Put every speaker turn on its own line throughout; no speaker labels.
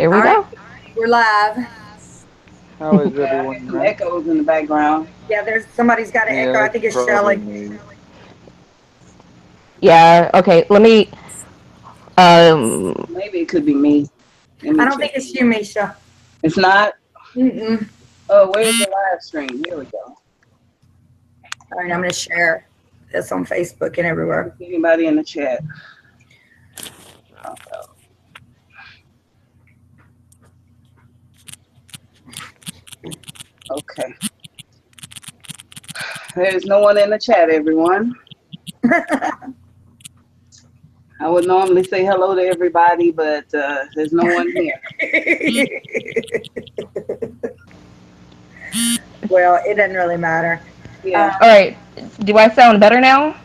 There we
All right,
go.
we're live.
How is
Yeah, I
everyone
hear some
tonight?
echoes in the background.
Yeah, there's somebody's got an echo.
Yeah,
I
it's
think it's
probably
Shelley.
me.
Yeah, okay, let me, um,
Maybe it could be me. Let
I
me
don't
check.
think it's you, Misha.
It's not.
Mm-mm.
Oh, where's the live stream? Here we go.
All right, I'm going to share this on Facebook and everywhere.
Anybody in the chat? Okay. There's no one in the chat, everyone. I would normally say hello to everybody, but there's no one here.
Well, it doesn't really matter.
Yeah.
all right. Do I sound better now?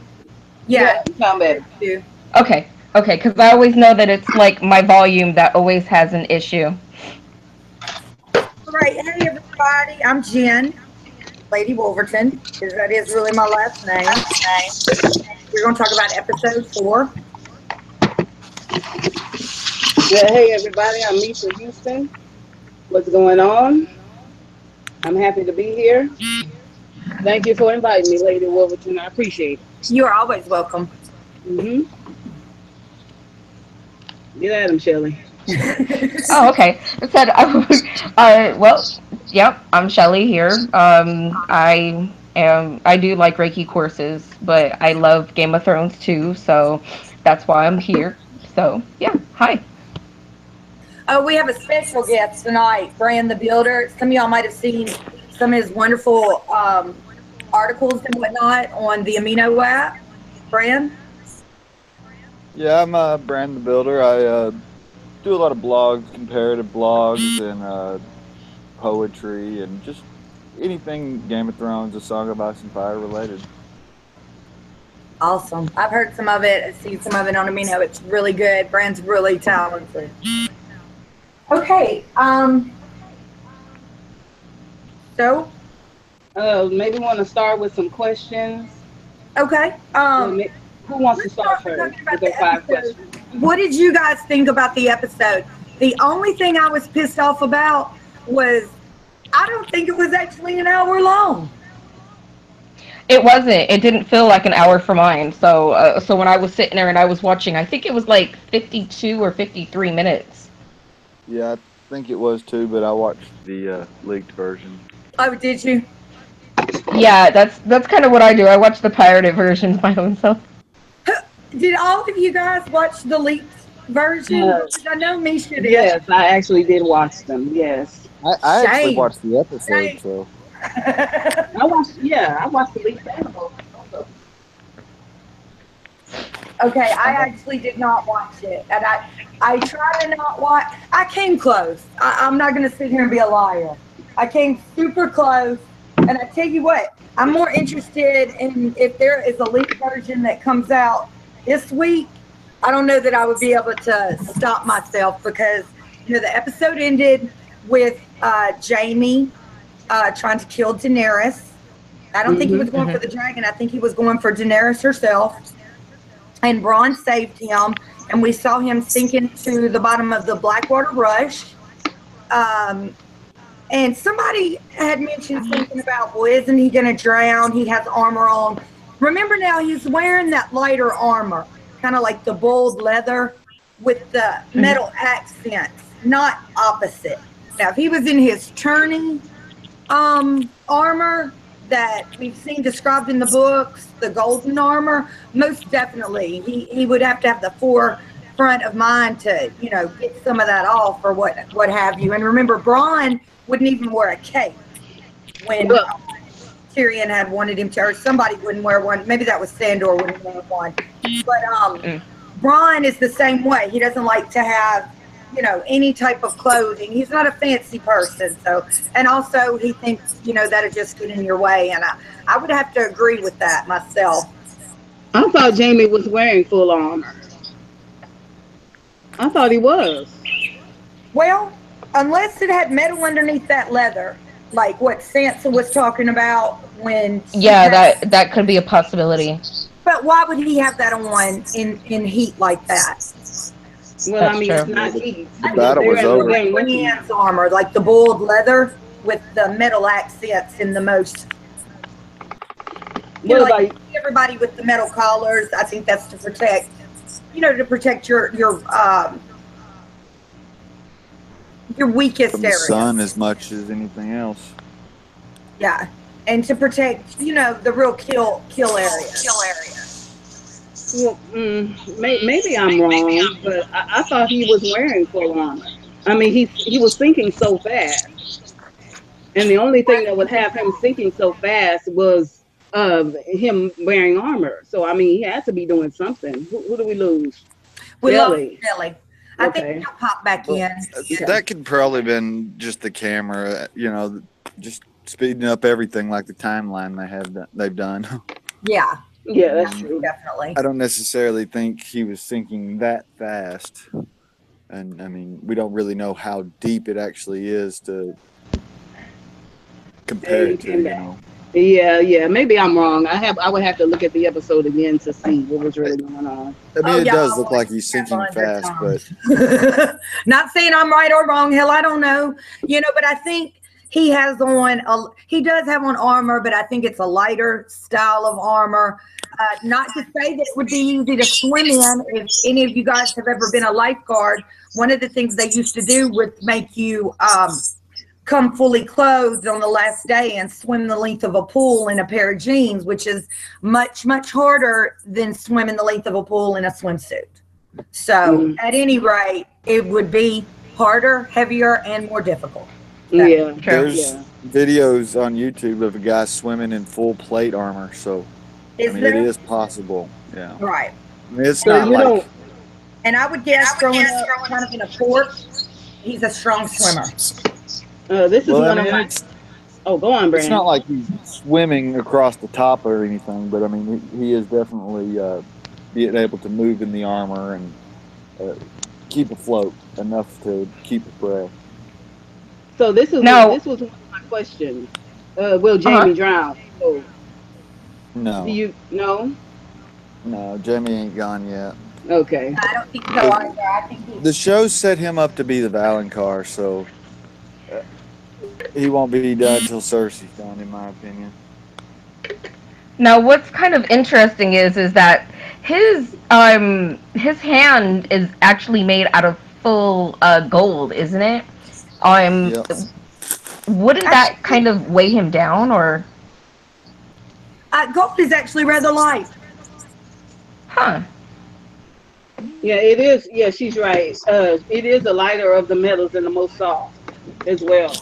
Yeah,
Yeah,
you sound better.
you do.
Okay, okay, because I always know that it's like my volume that always has an issue.
All right, hey everybody, I'm Jen, Lady Wolverton, because that is really my last name. We're going to talk about episode 4.
Yeah, hey everybody, I'm Misha Houston. What's going on? I'm happy to be here. Thank you for inviting me, Lady Wolverton. I appreciate it.
You are always welcome.
Mm-hmm. Get at him, Shelley.
Oh, okay. I said, well, yep, I'm Shelley here. I do like Reiki courses, but I love Game of Thrones too, so that's why I'm here. So, yeah, hi.
Oh, we have a special guest tonight, Brand the Builder. Some of y'all might have seen some of his wonderful articles and whatnot on the Amino app. Brand?
Yeah, I'm Brand the Builder. I do a lot of blogs, comparative blogs, and poetry, and just anything Game of Thrones, A Song of Ice and Fire related.
Awesome. I've heard some of it. I've seen some of it on Amino. It's really good. Brand's really talented. Okay. So,
Maybe want to start with some questions.
okay.
Who wants to
Let's
start
start with
first
talking
with
about
their
the
5 questions?
episode. What did you guys think about the episode? The only thing I was pissed off about was I don't think it was actually an hour long.
It wasn't. It didn't feel like an hour for mine. So when I was sitting there and I was watching, I think it was like 52 or 53 minutes.
Yeah, I think it was too, but I watched the leaked version.
Oh, did you?
Yeah, that's kind of what I do. I watch the pirated versions my own self.
Did all of you guys watch the leaked version?
Uh,
Because I know Misha did.
yes, I actually did watch them. Yes,
I actually
Shame.
watched the episode,
Shame.
so
I watched. Yeah, I watched the leaked animals. Also.
Okay, I
I'm
actually did not watch it, and I try to not watch. I came close. I'm not going to sit here and be a liar. I came super close, and I tell you what, I'm more interested in if there is a leaked version that comes out this week. I don't know that I would be able to stop myself because the episode ended with Jamie trying to kill Daenerys. I don't think he was
Mm-hmm.
going for the dragon. I think he was going for Daenerys herself, and Braun saved him, and we saw him sinking to the bottom of the Blackwater Rush. Um, and somebody had mentioned something about, well, isn't he going to drown? He has armor on. Remember now, he's wearing that lighter armor, kind of like the bold leather with the metal accents, not opposite. Now, if he was in his turning armor that we've seen described in the books, the golden armor, most definitely he would have to have the forefront of mind to get some of that off or what have you. And remember, Braun wouldn't even wear a cape when
Well,
Tyrion had wanted him to, or somebody wouldn't wear one. Maybe that was Sandor wouldn't wear one, but
Mm.
Braun is the same way. He doesn't like to have any type of clothing. He's not a fancy person. So, and also he thinks, that'll just get in your way. And I would have to agree with that myself.
I thought Jamie was wearing full armor. I thought he was.
Well, unless it had metal underneath that leather, like what Sansa was talking about when she
Yeah,
had.
that could be a possibility.
But why would he have that on in heat like that?
Well, I
That's
mean, it's
true.
Yeah,
not heat.
the
I think
battle
They're
was
it's
in,
over.
they're in winter.
Brienne's armor, like the boiled leather with the metal accents in the most.
What
Like you
about
see everybody with the metal collars. I think that's to protect, to protect your weakest
From the sun
areas.
as much as anything else.
Yeah, and to protect, the real kill areas.
well, maybe I'm wrong, but I thought he was wearing full armor. I mean, he was sinking so fast, and the only thing that would have him sinking so fast was him wearing armor. So I mean, he had to be doing something. Who do we lose?
We lost
Shelley.
Shelley. I think
Okay.
he'll pop back
Well,
in.
Okay.
that could probably been just the camera, just speeding up everything like the timeline they've done.
Yeah,
Yeah,
I
that's
mean,
true.
definitely.
I don't necessarily think he was sinking that fast, and I mean, we don't really know how deep it actually is to compare
Hey, he
it to.
came back. Yeah. Maybe I'm wrong. I would have to look at the episode again to see what was really going on.
I mean,
Oh
it
yeah,
does
I
look like
watched
he's
that a
sinking
hundred
fast, but
times. Not saying I'm right or wrong. Hell, I don't know. But I think he has on he does have on armor, but I think it's a lighter style of armor. Not to say that it would be easy to swim in. If any of you guys have ever been a lifeguard, one of the things they used to do was make you come fully clothed on the last day and swim the length of a pool in a pair of jeans, which is much, much harder than swimming the length of a pool in a swimsuit. So,
Mm,
at any rate, it would be harder, heavier, and more difficult. That
yeah.
True.
there's
Yeah.
videos on YouTube of a guy swimming in full plate armor, so I
is
mean, it
there.
is possible. Yeah,
Right.
I mean, it's
So
not
you
like
don't.
And I would guess growing up kind of in a fort, he's a strong swimmer.
This is
well, I
one of
mean,
my. Oh, go on,
it's not
Brandon.
like he's swimming across the top or anything, but I mean, he is definitely being able to move in the armor and uh, keep afloat enough to keep his breath.
So
Now,
this was one of my questions. Will
uh-huh.
Jamie drown? So do
No,
you know?
no, Jamie ain't gone yet.
Okay.
I don't think so
The
either. I think he's
the show set him up to be the Valonqar, so uh, he won't be done until Cersei's done, in my opinion.
Now, what's kind of interesting is that his hand is actually made out of full gold, isn't it? Um,
Yep.
wouldn't that
actually
kind of weigh him down, or
gold is actually rather light.
huh?
Yeah, it is. Yeah, she's right. It is the lighter of the metals and the most soft as well.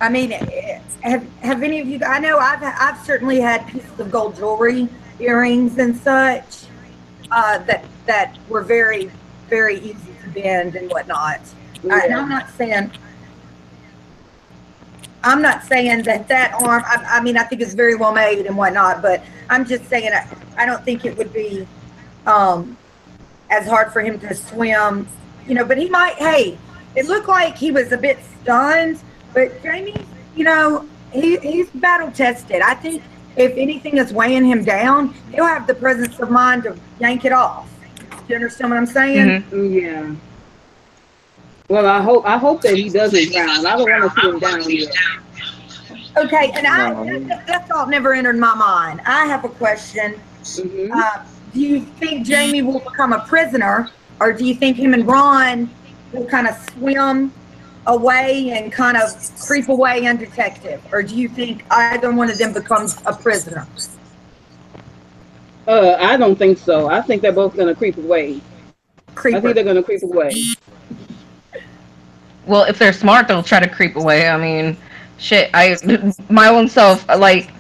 I mean, have any of you? I know I've certainly had pieces of gold jewelry, earrings, and such that were very very easy to bend and whatnot. And
Yeah.
I'm not saying that arm. I mean, I think it's very well made and whatnot, but I'm just saying I don't think it would be um, as hard for him to swim. But he might. Hey, it looked like he was a bit stunned, but Jamie's, he's battle tested. I think if anything is weighing him down, he'll have the presence of mind to yank it off. Do you understand what I'm saying?
Mm-hmm.
Yeah. Well, I hope that he doesn't drown. I don't want to see him down yet.
Okay, and
No,
that thought never entered my mind. I have a question.
Hmm.
Uh, do you think Jamie will become a prisoner, or do you think him and Ron will kind of swim away and kind of creep away undetected, or do you think either one of them becomes a prisoner?
I don't think so. I think they're both gonna creep away. I think
Creeper.
they're gonna creep away.
Well, if they're smart, they'll try to creep away. I mean, shit. My own self, like,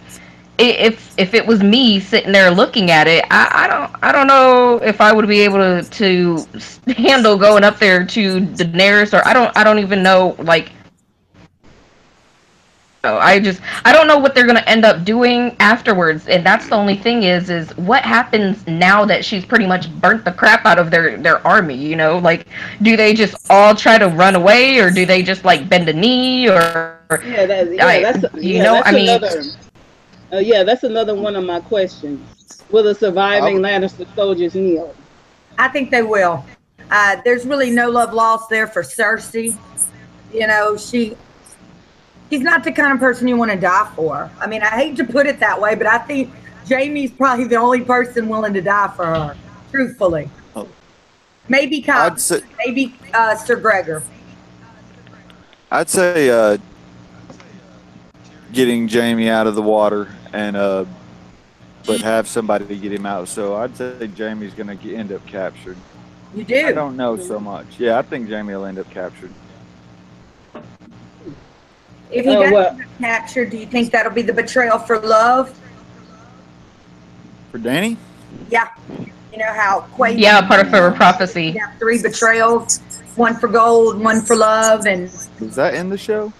if it was me sitting there looking at it, I don't know if I would be able to handle going up there to Daenerys, or I don't even know, like, I don't know what they're gonna end up doing afterwards, and that's the only thing is what happens now that she's pretty much burnt the crap out of their army. Like, do they just all try to run away, or do they just like bend a knee, or
Yeah,
I
that's
mean,
another. Yeah, that's another one of my questions. Will the
I
surviving
would,
Lannister soldiers kneel?
I think they will. There's really no love lost there for Cersei. You know, she's not the kind of person you want to die for. I mean, I hate to put it that way, but I think Jamie's probably the only person willing to die for her, truthfully.
Oh,
Maybe Kyle,
I'd say
maybe Sir Gregor.
I'd say getting Jamie out of the water and but have somebody get him out. So I'd say Jamie's gonna end up captured.
You
I
do.
don't know so much. Yeah, I think Jamie will end up captured.
If he does get captured, do you think that'll be the betrayal for love?
For Danny?
Yeah. You know how Quaid.
Yeah, part of her prophecy.
Yeah, 3 betrayals, 1 for gold, 1 for love, and
Was that in the show?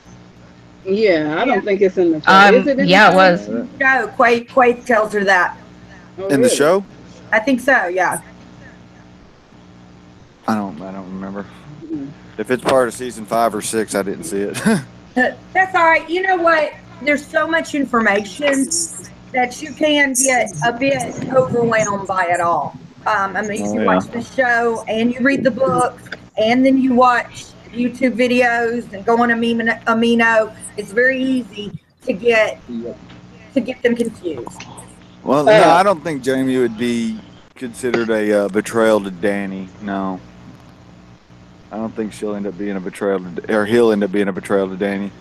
Yeah, I don't think it's in the show. Is it in
yeah,
the
it was.
no, Quaid tells her that.
Oh,
In the
really?
show?
I think so. Yeah.
I don't remember.
Mm.
If it's part of season 5 or 6, I didn't see it.
That's all right. You know what? There's so much information that you can get a bit overwhelmed by it all. I mean,
Oh,
you
yeah.
watch the show and you read the books and then you watch YouTube videos and go on Amino. It's very easy to get them confused.
Well, no, I don't think Jamie would be considered a betrayal to Danny. No. I don't think she'll end up being a betrayal or he'll end up being a betrayal to Danny.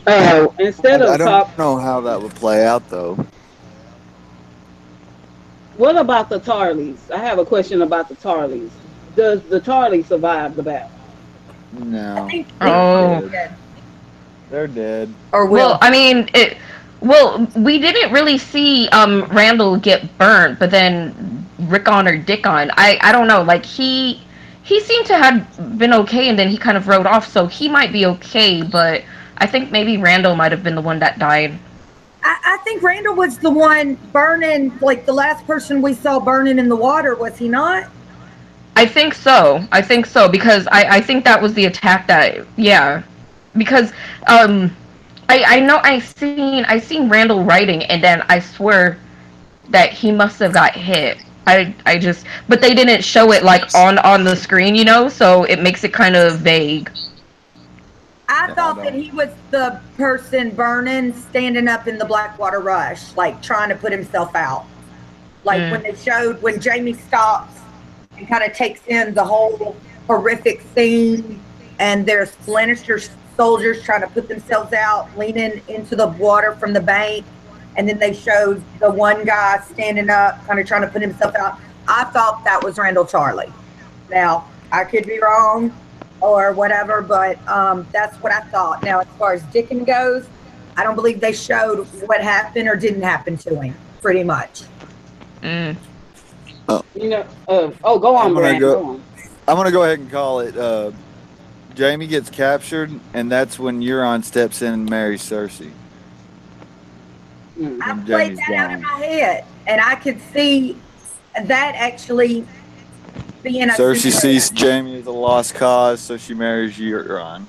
Instead
I
of
don't know how that would play out, though.
what about the Tarleys? I have a question about the Tarleys. Does the Tarley survive the battle?
No.
Oh.
They're dead.
Or will.
Well, I mean, we didn't really see Randall get burnt, but then Rickon or Dickon, I don't know, like he seemed to have been okay, and then he kind of rode off, so he might be okay, but I think maybe Randall might have been the one that died.
I think Randall was the one burning, like the last person we saw burning in the water, was he not?
I think so, because I think that was the attack that, yeah, because I know I seen Randall writing, and then I swear that he must have got hit. I just, but they didn't show it like on the screen, you know, so it makes it kind of vague.
I thought that he was the person burning, standing up in the Blackwater Rush, like trying to put himself out. Like when they showed, when Jamie stops and kind of takes in the whole horrific scene, and there's Lannister soldiers trying to put themselves out, leaning into the water from the bank, and then they showed the one guy standing up, kind of trying to put himself out. I thought that was Randall Tarley. Now, I could be wrong or whatever, but that's what I thought. Now, as far as Dickon goes, I don't believe they showed what happened or didn't happen to him, pretty much.
You know, go on, Brandon. Go on.
I'm going to go ahead and call it. Jamie gets captured, and that's when Euron steps in and marries Cersei.
I played that out in my head, and I could see that actually being a
Cersei sees Jamie as a lost cause, so she marries Euron.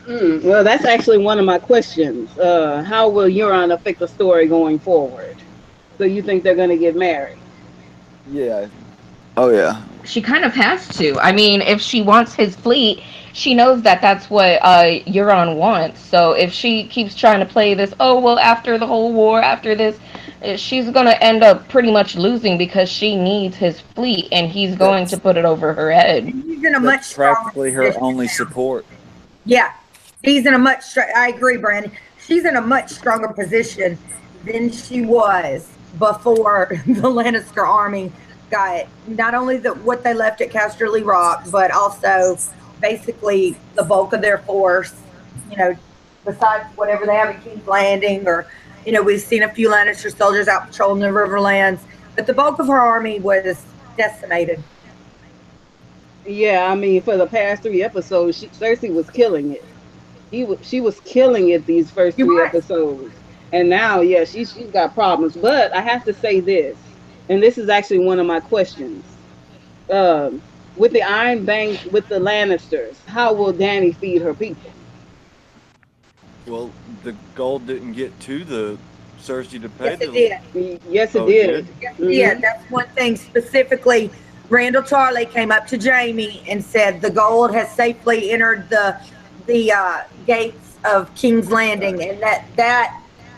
Well, that's actually one of my questions. How will Euron affect the story going forward? So you think they're going to get married?
Yeah. Oh, yeah.
She kind of has to. I mean, if she wants his fleet, she knows that that's what Euron wants. So if she keeps trying to play this, oh, well, after the whole war, after this, she's going to end up pretty much losing because she needs his fleet, and he's going to put it over her head.
He's in a much stronger
practically her
position
only
now.
support.
Yeah, he's in a much. I agree, Brandon. She's in a much stronger position than she was before the Lannister army got not only what they left at Casterly Rock, but also basically the bulk of their force. You know, besides whatever they have at King's Landing, or you know, we've seen a few Lannister soldiers out patrolling the Riverlands, but the bulk of her army was decimated.
Yeah, I mean, for the past 3 episodes, Cersei was killing it. She was killing it these first 3 episodes, and now, yeah, she's got problems. But I have to say this, and this is actually one of my questions. With the Iron Bank, with the Lannisters, how will Dany feed her people?
Well, the gold didn't get to the Cersei to pay
Yes, it
the.
did.
Yes, it
Oh, it
did.
did.
Yes, it did.
Hmm.
That's one thing specifically. Randall Charlie came up to Jamie and said the gold has safely entered the gates of King's Landing, and
I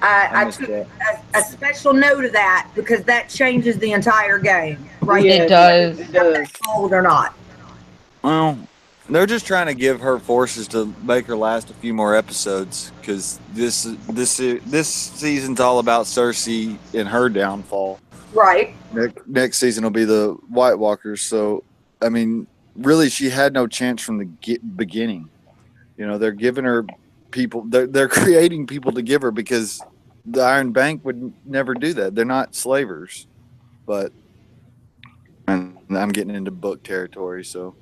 I
missed
took
that.
a special note of that because that changes the entire game right
It
there.
Yeah,
does.
it
Have that
does.
gold or not?
Well, they're just trying to give her forces to make her last a few more episodes because this season's all about Cersei and her downfall.
Right.
Next season will be the White Walkers. So, I mean, really, she had no chance from the beginning. You know, they're giving her people. They're creating people to give her because the Iron Bank would never do that. They're not slavers. But and I'm getting into book territory, so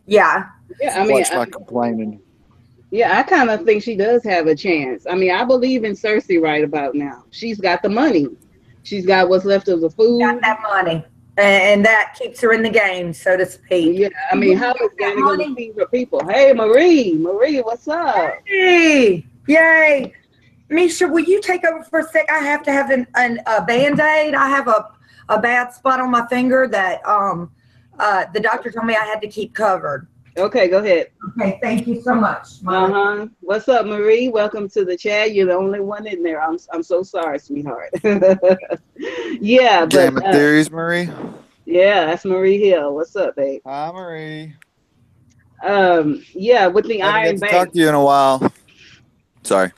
Yeah.
Yeah, I mean,
watch my complaining.
yeah, I kind of think she does have a chance. I mean, I believe in Cersei right about now. She's got the money. She's got what's left of the
Got
food.
that money, and that keeps her in the game, so to speak.
Yeah, I
She
mean,
wouldn't
how
got
is
that
Danny going to
money.
feed her people? Hey, Marie, what's up?
Hey, yay. Misha, will you take over for a sec? I have to have a band-aid. I have a bad spot on my finger that the doctor told me I had to keep covered.
Okay, go ahead.
Okay, thank you so much.
Uh-huh. What's up, Marie? Welcome to the chat. You're the only one in there. I'm so sorry, sweetheart. Yeah, but
Game of Theories, Marie.
yeah, that's Marie Hill. What's up, babe?
Hi, Marie.
Yeah, with the
Haven't got
Iron
to talk
Bank.
to you in a while. Sorry.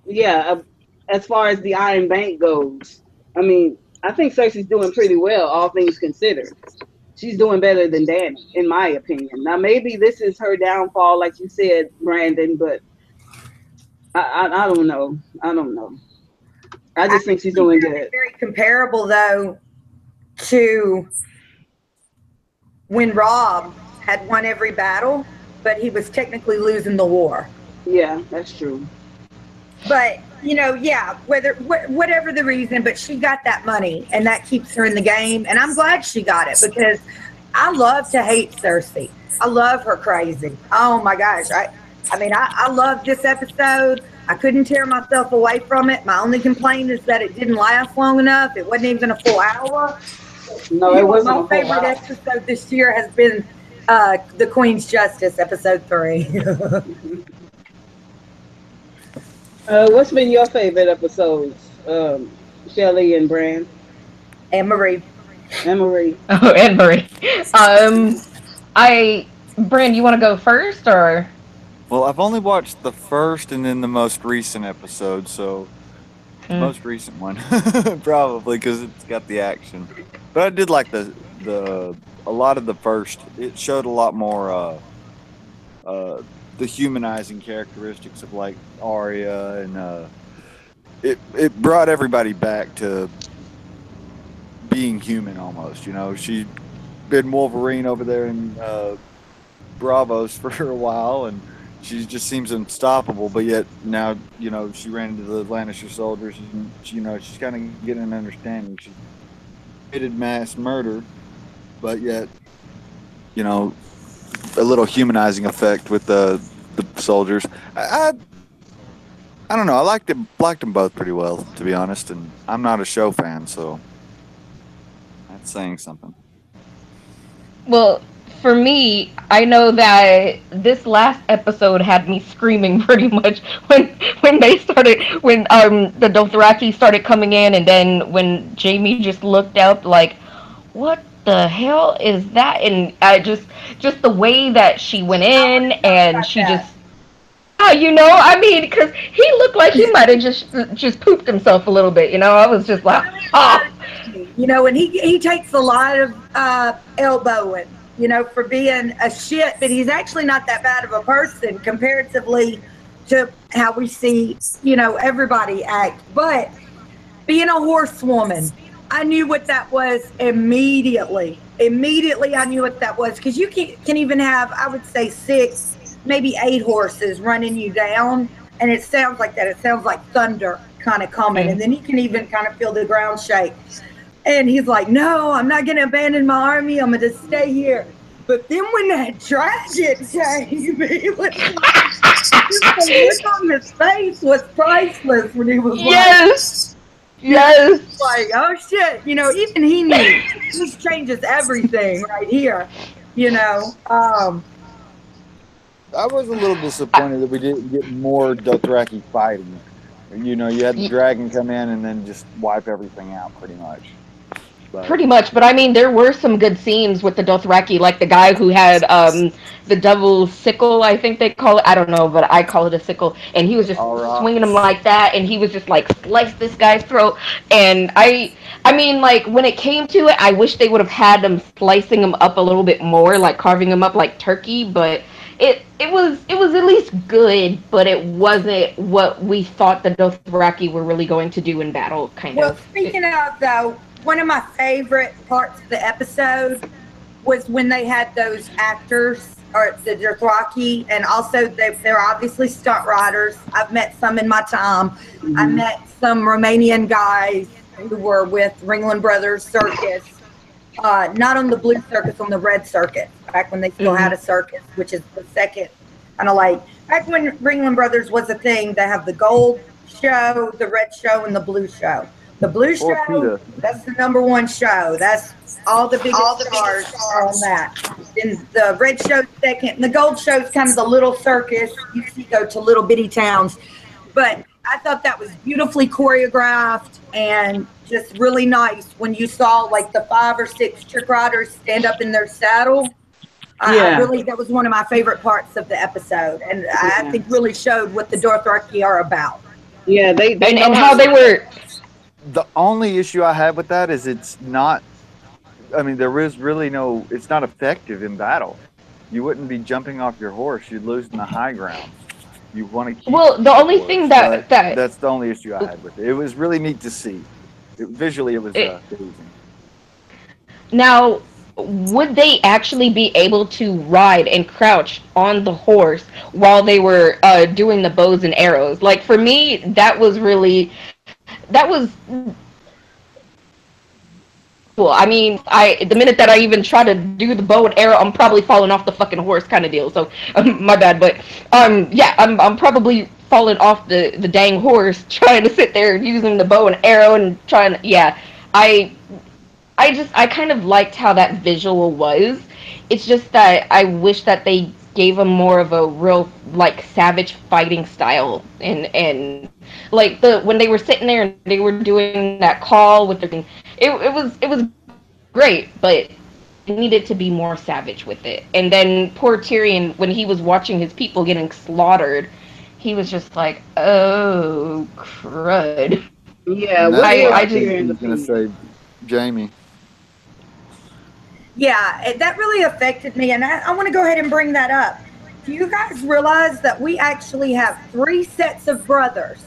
Yeah, as far as the Iron Bank goes, I mean, I think Cersei's doing pretty well, all things considered. She's doing better than Danny, in my opinion. Now, maybe this is her downfall, like you said, Brandon, but I don't know. I don't know. I
I
just think she's
think
doing
they're
good.
very comparable though to when Rob had won every battle, but he was technically losing the war.
Yeah, that's true.
But yeah, whatever the reason, but she got that money, and that keeps her in the game. And I'm glad she got it because I love to hate Cersei. I love her crazy. Oh my gosh, I mean, I love this episode. I couldn't tear myself away from it. My only complaint is that it didn't last long enough. It wasn't even a full hour.
No, it wasn't
My
a full
favorite
hour.
episode this year has been the Queen's Justice, episode 3.
What's been your favorite episodes, Shelley and Brand
And Marie.
and Marie?
Oh, and Marie. I, Brand, you want to go first or?
Well, I've only watched the first and then the most recent episode, so
Hmm.
most recent one probably because it's got the action. But I did like the a lot of the first. It showed a lot more uh, the humanizing characteristics of like Arya, and it brought everybody back to being human almost. You know, she'd been Wolverine over there in Bravos for a while, and she just seems unstoppable. But yet now, you know, she ran into the Lannister soldiers, and she, you know, she's kind of getting an understanding. She committed mass murder, but yet, you know, a little humanizing effect with the soldiers. I don't know. I liked them both pretty well, to be honest. And I'm not a show fan, so that's saying something.
Well, for me, I know that this last episode had me screaming pretty much when they started when the Dothraki started coming in, and then when Jamie just looked up like, what the hell is that? And I just the way that she went
I want
in
to talk
and
about
she
that.
just I mean, because he looked like he might have just pooped himself a little bit. I was just like, oh,
And he takes a lot of elbowing, for being a shit, but he's actually not that bad of a person comparatively to how we see, everybody act. But being a horsewoman, I knew what that was immediately. Immediately, I knew what that was because you can even have, I would say, 6, maybe 8 horses running you down, and it sounds like that. It sounds like thunder kind of coming, and then you can even kind of feel the ground shake. And he's like, "No, I'm not going to abandon my army. I'm going to stay here." But then when that dragon came, the look on his face was priceless when he was like,
yes. Yes.
Like, oh shit, even he knew. This changes everything right here, you know.
I was a little disappointed that we didn't get more Dothraki fighting. You had the dragon come in and then just wipe everything out pretty much. But
Pretty much, but I mean, there were some good scenes with the Dothraki, like the guy who had the double sickle, I think they call it. I don't know, but I call it a sickle. And he was just
all right,
swinging them like that, and he was just like slice this guy's throat. And I mean, like when it came to it, I wish they would have had them slicing him up a little bit more, like carving him up like turkey. But it was at least good, but it wasn't what we thought the Dothraki were really going to do in battle, kind
Well,
of.
speaking of though, one of my favorite parts of the episode was when they had those actors or the Dothraki, and also they're obviously stunt riders. I've met some in my time. I
Mhm.
met some Romanian guys who were with Ringling Brothers Circus, not on the blue circus, on the red circuit, back when they still had a circus, which is the second kind of like back when Ringling Brothers was a thing. They have the gold show, the red show, and the blue show. The blue
or
show,
Peta.
that's the number one show. That's all the biggest stars are on that. Then the red show's second, and the gold show's kind of the little circus you see go to little bitty towns. But I thought that was beautifully choreographed and just really nice when you saw like the 5 or 6 trick riders stand up in their saddle. I
Yeah,
really, that was one of my favorite parts of the episode, and I
yeah,
think really showed what the Dothraki are about.
yeah. They
and
know
and
how
how
to.
they were.
The only issue I have with that is it's not. I mean, there is really no. It's not effective in battle. You wouldn't be jumping off your horse. You'd lose in the high ground. You want to keep
Well, the
the
only thing
horse, but
that
that's the only issue I had with it. It was really neat to see. Visually, it was
it,
pleasing.
now would they actually be able to ride and crouch on the horse while they were doing the bows and arrows? Like for me, that was really that was cool. I mean, I the minute that I even try to do the bow and arrow, I'm probably falling off the fucking horse, kind of deal. So, my bad, but yeah, I'm probably falling off the dang horse trying to sit there using the bow and arrow and trying to, yeah. I I kind of liked how that visual was. It's just that I wish that they gave him more of a real like savage fighting style and like the when they were sitting there and they were doing that call with their thing. It was great, but it needed to be more savage with it. And then poor Tyrion, when he was watching his people getting slaughtered, he was just like, oh crud.
Yeah,
And
what
that's
I
why
is
I
I just
think
Tyrion's
he's going to
opinion?
save Jamie.
Yeah, that really affected me, and I want to go ahead and bring that up. Do you guys realize that we actually have 3 sets of brothers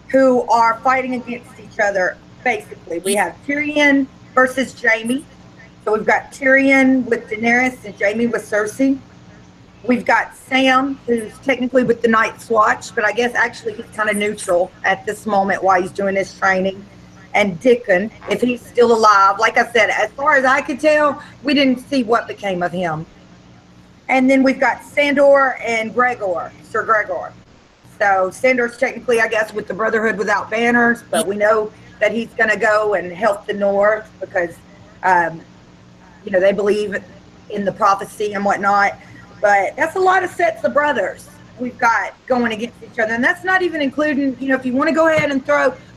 who are fighting against each other? Basically, we have Tyrion versus Jamie. So we've got Tyrion with Daenerys and Jamie with Cersei. We've got Sam, who's technically with the Night's Watch, but I guess actually he's kind of neutral at this moment while he's doing his training. And Dickon, if he's still alive. Like I said, as far as I could tell, we didn't see what became of him. And then we've got Sandor and Gregor, Sir Gregor. So Sandor's technically, I guess, with the Brotherhood without banners, but we know that he's going to go and help the North because, um, they believe in the prophecy and whatnot. But that's a lot of sets of brothers we've got going against each other. And that's not even including, if you want to go ahead and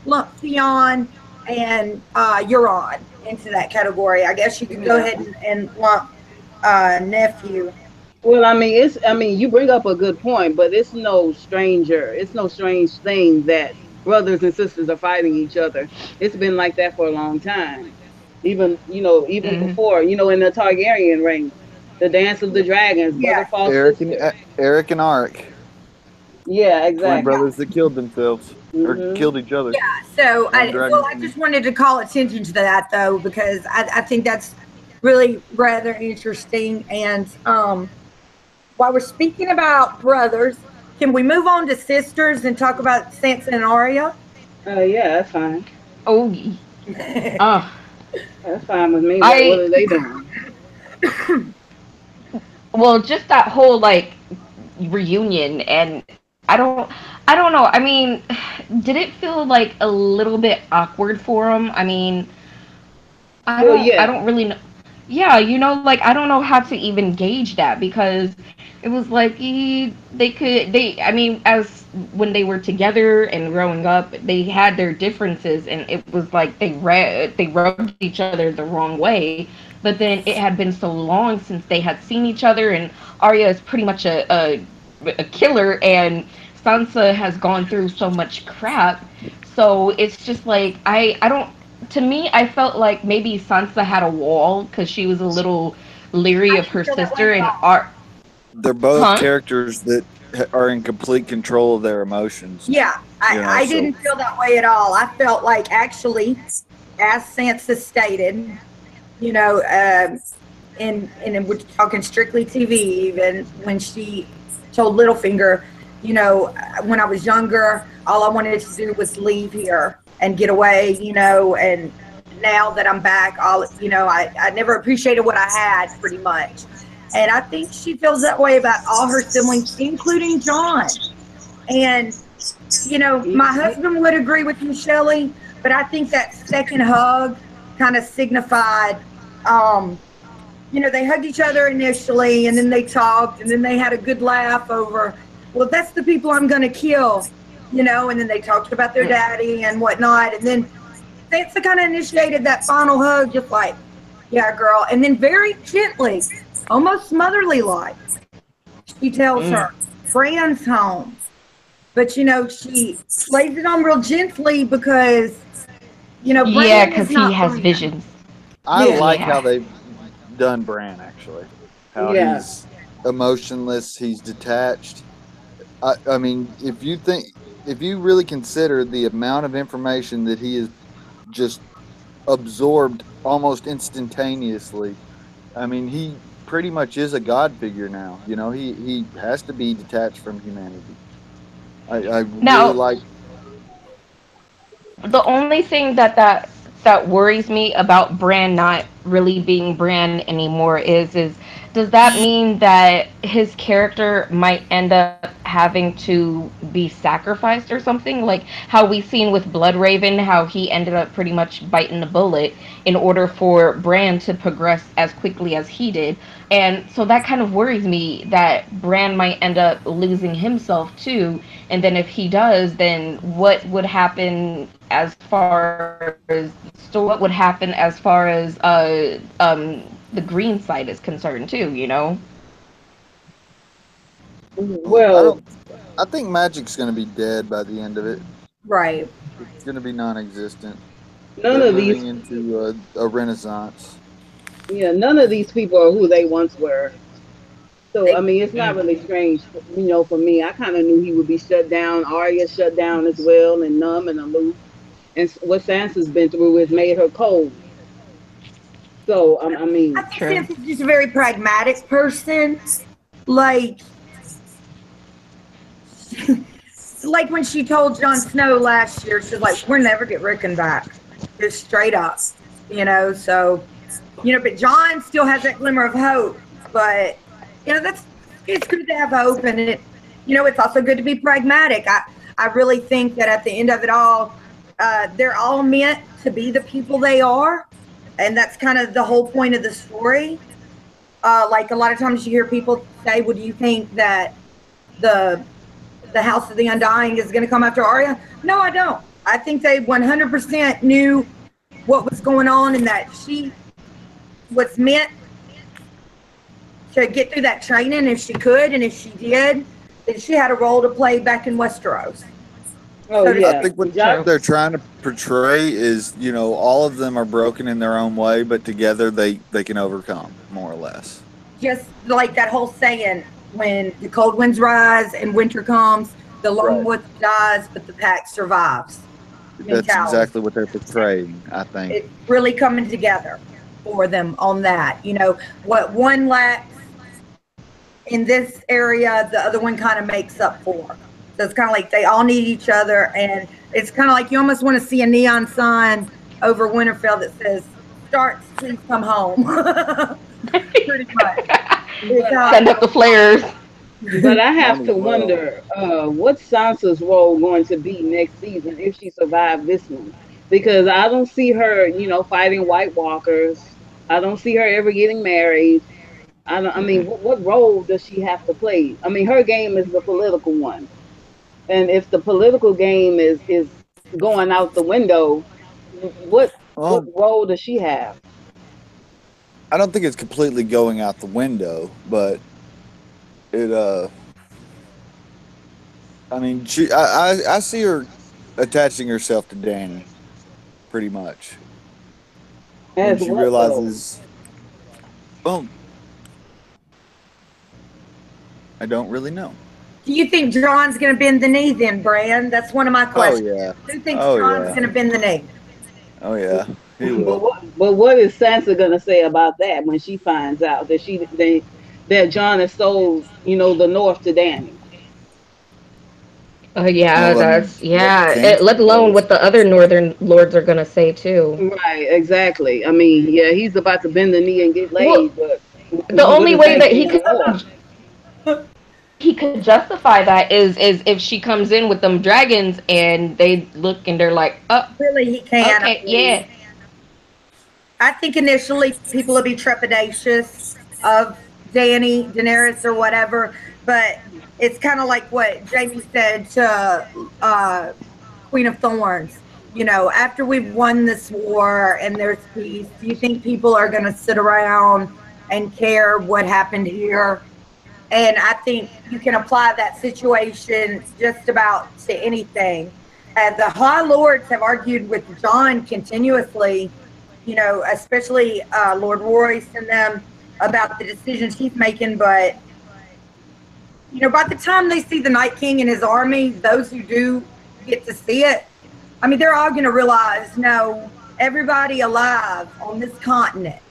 lump Theon and Euron into that category, I guess you could go
Yeah.
ahead and lump nephew.
Well, I mean, you bring up a good point, but it's no stranger. It's no strange thing that brothers and sisters are fighting each other. It's been like that for a long time. Even
mm,
before, in the Targaryen reign, the dance of the dragons, brother
Yeah.
fought
Eric and
sister.
Eric and Arik,
Yeah,
twin
exactly.
brothers that killed themselves or
Hmm.
killed each other.
So,
One dragon
I
king.
just wanted to call attention to that though, because I think that's really rather interesting. And while we're speaking about brothers, can we move on to sisters and talk about Sansa and Arya?
Yeah, that's fine.
oh uh
That's fine with me. What
I
are they doing?
well just that whole like reunion and I don't know. I mean, did it feel like a little bit awkward for him? I mean,
Well,
I
yeah.
don't really know. Yeah, like I don't know how to even gauge that because it was like I mean, as when they were together and growing up, they had their differences, and it was like they rubbed each other the wrong way. But then it had been so long since they had seen each other, and Arya is pretty much a killer, and Sansa has gone through so much crap. So it's just like I don't. To me, I felt like maybe Sansa had a wall because she was a little leery
I
of
didn't
her
feel that way
sister,
at
and
all.
Art.
They're both
Huh?
characters that are in complete control of their emotions.
Yeah, I
So
didn't feel that way at all. I felt like actually, as Sansa stated, you know, and we're talking strictly TV, even when she told Littlefinger, when I was younger, all I wanted to do was leave here and get away, and now that I'm back, I never appreciated what I had pretty much. And I think she feels that way about all her siblings, including John. And my husband would agree with you, Shelley, but I think that second hug kind of signified, um, they hugged each other initially and then they talked and then they had a good laugh over, well, that's the people I'm going to kill, and then they talked about their daddy and whatnot. And then Sansa kind of initiated that final hug, just like, yeah, girl. And then very gently, almost motherly like, she tells her, Fran's home. But she lays it on real gently because
Yeah,
Bran
because
is
he
not
has
Bran.
visions.
I
Yeah,
like how
Yeah.
they've done Bran actually. How
Yeah.
he's emotionless, he's detached. I mean, if you really consider the amount of information that he has just absorbed almost instantaneously, I mean, he pretty much is a god figure now. He has to be detached from humanity. I really
Now,
like.
the only thing that worries me about Bran not really being Bran anymore is does that mean that his character might end up having to be sacrificed or something, like how we seen with Bloodraven, how he ended up pretty much biting the bullet in order for Bran to progress as quickly as he did. And so that kind of worries me that Bran might end up losing himself too. And then if he does, then what would happen as far as what would happen as far as the green side is concerned too,
I
Well,
don't. I think magic's going to be dead by the end of it.
right.
It's going to be non-existent.
none
They're
of these,
moving into a renaissance.
yeah, none of these people are who they once were. So I
They
mean, it's not really strange, for me. I kind of knew he would be shut down. Arya shut down as well, and numb and aloof. And what Sansa's been through has made her cold. So I
I
mean,
think
true.
Sansa's just a very pragmatic person. Like like when she told Jon Snow last year, she's like, "We'll never get Rickon back," just straight up, So, but John still has that glimmer of hope. But that's it's good to have hope, and it's also good to be pragmatic. I really think that at the end of it all, they're all meant to be the people they are, and that's kind of the whole point of the story. Like a lot of times you hear people say, "Well, do you think that the the House of the Undying is going to come after Arya?" No, I don't. I think they 100% knew what was going on and that she was meant to get through that training if she could, and if she did, then she had a role to play back in Westeros,
oh
so to
I
yeah,
speak.
think what
Josh,
they're trying to portray is, all of them are broken in their own way, but together they can overcome more or less.
Just like that whole saying, when the cold winds rise and winter comes, the lone
Right.
wolf dies, but the pack survives
That's
mentality.
exactly what they're portraying, I think.
It's really coming together for them on that. What one lacks in this area, the other one kind of makes up for. So it's kind of like they all need each other, and it's kind of like you almost want to see a neon sign over Winterfell that says "Starks, please come home." Pretty much is
but
how I
Send up
feel
the
about it.
flares.
But I
Might
have
as
to
well.
wonder, what's Sansa's role going to be next season if she survived this one? Because I don't see her, fighting White Walkers. I don't see her ever getting married. I don't. I mean, what role does she have to play? I mean, her game is the political one, and if the political game is going out the window, what
Well,
role does she have?
I don't think it's completely going out the window, but it. I mean, I see her attaching herself to Danny pretty much when
As
she
what though?
realizes. Well, I don't really know.
Do you think John's going to bend the knee then, Brand? That's one of my
Oh
questions.
yeah.
Who thinks
Oh
John's
yeah.
going to bend the knee?
Oh yeah. He
But
will.
what is Sansa gonna say about that when she finds out that that John has sold the North to Danny?
Yeah,
Well, I mean,
that's
what
yeah.
Sansa
Let alone
says.
what the other northern lords are gonna say too.
Right, exactly. I mean, yeah, he's about to bend the knee and get
Well,
laid, but
the
what
only
does
way
that
that
do to War?
he could justify that is if she comes in with them dragons and they look and they're like, oh,
Really, he can. I
okay,
mean,
yeah,
I think initially people will be trepidatious of Daenerys or whatever, but it's kind of like what Jamie said to Queen of Thorns. After we've won this war and there's peace, do you think people are going to sit around and care what happened here? And I think you can apply that situation just about to anything. The High Lords have argued with John continuously, especially Lord Royce and them about the decisions he's making. But, by the time they see the Night King and his army, those who do get to see it, I mean, they're all going to realize no, everybody alive on this continent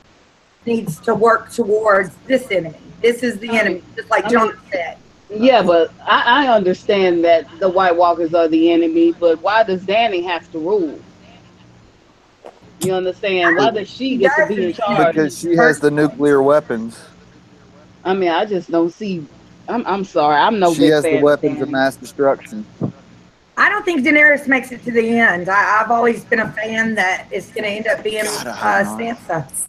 needs to work towards this enemy. This is the
I mean,
enemy, just like
I
John
mean,
said.
yeah, but I understand that the White Walkers are the enemy, but why does Danny have to rule? You understand?
I
Why
don't
Be-
does
think
she
he
get to
does
be
in
in
the end,
charge?
Because she has the
personally.
nuclear weapons.
I mean, I just don't see. I'm sorry. I'm no
She
big
has the
fan of
weapons of
Danny.
mass destruction.
I don't think Daenerys makes it to the end. I've always been a fan that it's going to end up being
God, I hope not.
Sansa.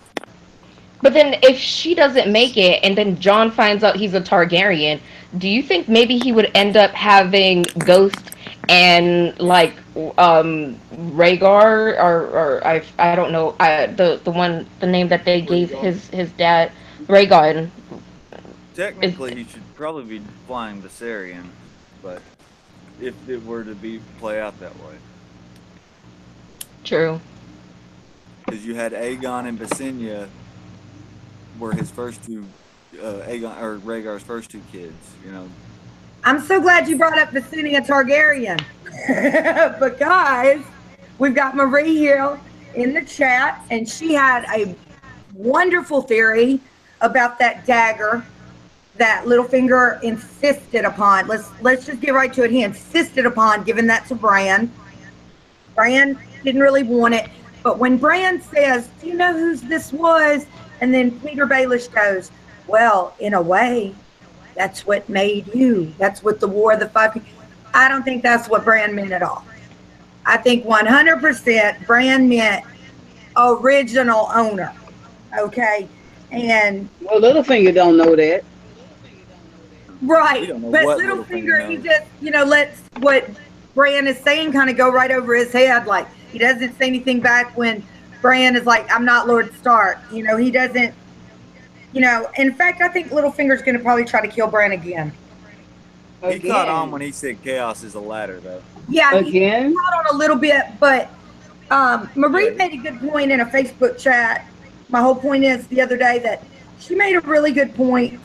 but then if she doesn't make it and then John finds out he's a Targaryen, do you think maybe he would end up having Ghost and like Rhaegar or I don't know the name that they gave
Rhaegar.
his dad Rhaegar is
Technically, he should probably be flying Viserion, but if it were to be play out that way,
true.
because you had Aegon and Visenya were his first two, Aegon or Rhaegar's first two kids.
I'm so glad you brought up Visenya Targaryen. But guys, we've got Marie here in the chat, and she had a wonderful theory about that dagger that Littlefinger insisted upon. Let's just get right to it. He insisted upon giving that to Bran. Bran didn't really want it, but when Bran says, "Do you know whose this was?" and then Peter Baelish goes, "Well, in a way, that's what made you. That's what the War of the Five." I don't think that's what Bran meant at all. I think 100% Bran meant original owner. Okay, and
Well, Littlefinger don't know that.
We
right,
don't know
but
what Littlefinger
Littlefinger, he
knows.
just lets what Bran is saying kind of go right over his head. Like he doesn't say anything back when Bran is like, "I'm not Lord Stark." He doesn't. In fact, I think Littlefinger's going to probably try to kill Bran again.
He caught on
Again,
when he said chaos is a ladder, though.
Yeah, he
again.
caught on a little bit, but
Yeah,
Marie made a good point in a Facebook chat. My whole point is the other day that she made a really good point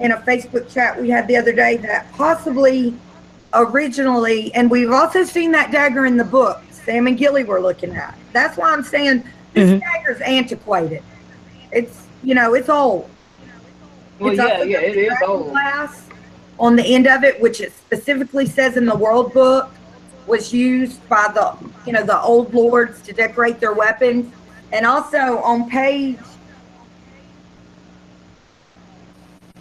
in a Facebook chat we had the other day that possibly originally, and we've also seen that dagger in the book Sam and Gilly were looking at. That's why I'm saying this
Hmm.
dagger's antiquated. It's old.
Well,
It's
yeah,
also
yeah,
got
it
the
is
dragon
old.
glass on the end of it, which it specifically says in the world book was used by the old lords to decorate their weapons. And also on page,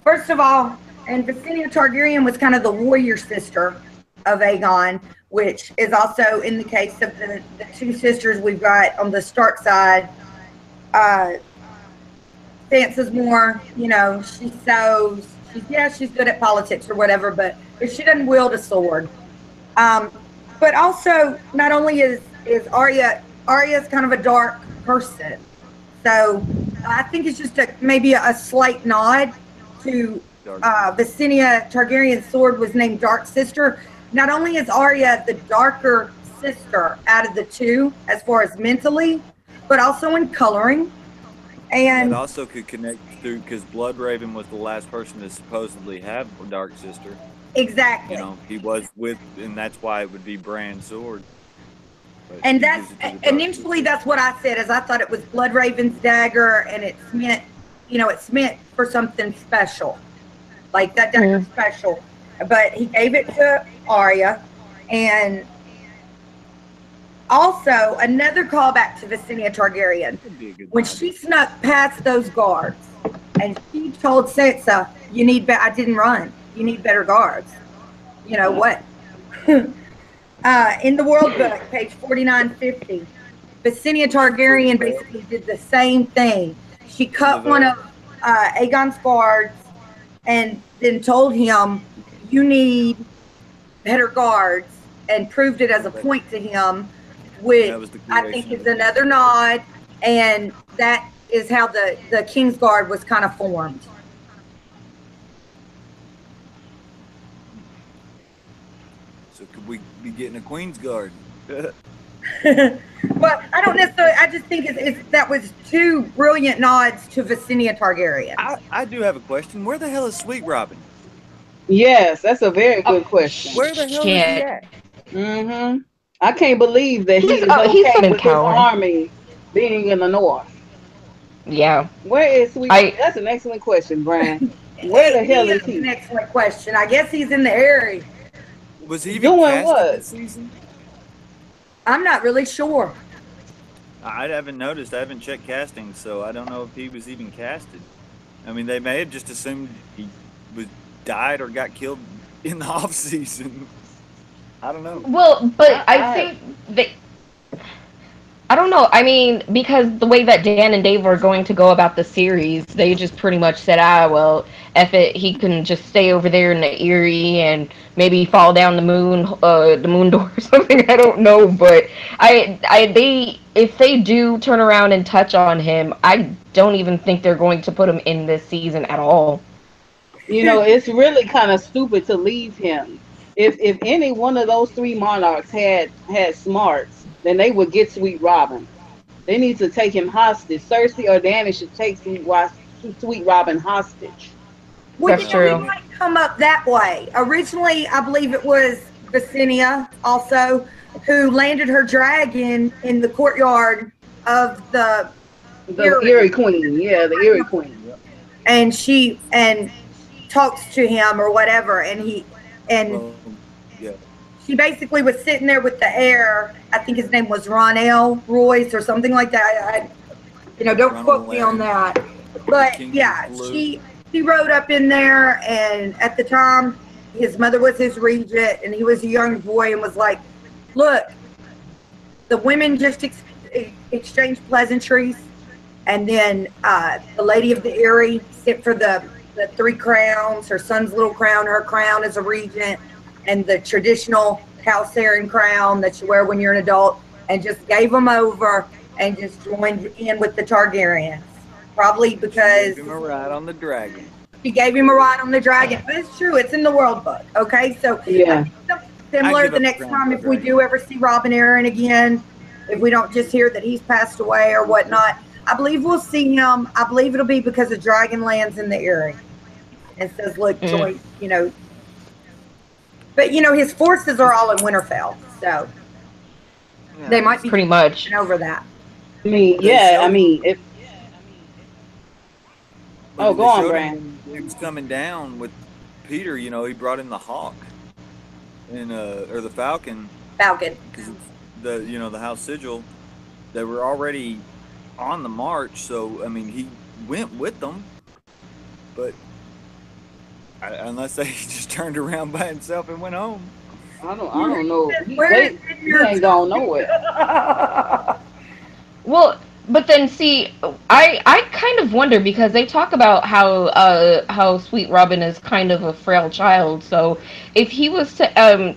first of all, And Visenya Targaryen was kind of the warrior sister of Aegon, which is also in the case of the two sisters we've got on the Stark side. Uh, Sansa's more, she sews. She's good at politics or whatever, but if she doesn't wield a sword. Um, but also, not only is Arya's kind of a dark person, so I think it's just maybe a slight nod to Visenya Targaryen's sword was named Dark Sister. Not only is Arya the darker sister out of the two as far as mentally, but also in coloring.
It
And
also could connect through because Bloodraven was the last person to supposedly have a dark sister.
exactly.
He was with, and that's why it would be Bran's sword. But
And
he
that's
gives it to the dark
initially
sister.
that's what I said, is I thought it was Bloodraven's dagger, and it's meant for something special, like that dagger special. But he gave it to Arya, and also another callback to Visenya Targaryen
Could be a good
when
nod.
she snuck past those guards, and she told Sansa, "You need I didn't run. You need better guards." You know what? In the World Book, page 4950, Visenya Targaryen basically did the same thing. She cut one of Aegon's guards and then told him, "You need better guards," and proved it as a point to him, which
That was the
I think
creation
is
of the
another nod. And that is how the King's Guard was kind of formed.
So could we be getting a Queen's Guard?
But I don't necessarily. I just think that was two brilliant nods to Visenya Targaryen.
I do have a question. Where the hell is Sweet Robin?
Yes, that's a very good question.
Where the hell is he
Shit.
at?
Mm-hmm. I can't believe that he is
He's
okay
in
with his
Cowering.
army being in the north.
Yeah.
Where is Sweet?
I
That's an excellent question, Brian. Where the hell
He
is
is an
he?
excellent question. I guess he's in the area.
Was he even
Doing
casted
what?
this season?
I'm not really sure.
I haven't noticed. I haven't checked casting, so I don't know if he was even casted. I mean, they may have just assumed he was died or got killed in the off season. I don't know.
well, but I
I
think I don't know. I mean, because the way that Dan and Dave are going to go about the series, they just pretty much said, well, F it, he can just stay over there in the Erie and maybe fall down the moon door or something. I don't know, but if they do turn around and touch on him, I don't even think they're going to put him in this season at all.
it's really kind of stupid to leave him. If any one of those three monarchs had smarts, then they would get Sweet Robin. They need to take him hostage. Cersei or Dany should take Sweet Robin hostage.
Well,
That's
he
true.
might come up that way. Originally, I believe it was Visenya also who landed her dragon in the courtyard of the
The
Erie,
Erie Queen, yeah, the Erie Queen.
and she talks to him or whatever, and
Well, yeah.
she basically was sitting there with the heir. I think his name was Ronell Royce or something like that. Don't quote me on that. But yeah, she rode up in there, and at the time, his mother was his regent, and he was a young boy, and was like, "Look, the women just exchanged pleasantries, and then the lady of the Erie sent for the three crowns, her son's little crown, her crown as a regent, and the traditional Calcarian crown that you wear when you're an adult, and just gave them over and just joined in with the Targaryens. Probably because
Gave him a ride on the dragon.
she gave him a ride on the dragon. But it's true, it's in the World Book. Okay, so I
Yeah.
think something similar the next time if we do ever see Robin Aaron again, if we don't just hear that he's passed away or whatnot, I believe we'll see him. I believe it'll be because of Dragonlands in the Erie. And says, look, Joy, but his forces are all in Winterfell, so they might be
Pretty much.
over that.
I mean,
They
yeah, I
showed
mean, if
I mean,
go
they
on,
showed
Brian.
him when he was coming down with Peter. He brought in the hawk and or the falcon
Falcon.
because the House Sigil. They were already on the march, so I mean he went with them, but Unless they just turned around by himself and went home.
I don't know.
Where is
He
your
ain't going nowhere.
Well, but then see, I kind of wonder because they talk about how Sweet Robin is kind of a frail child. So if he was to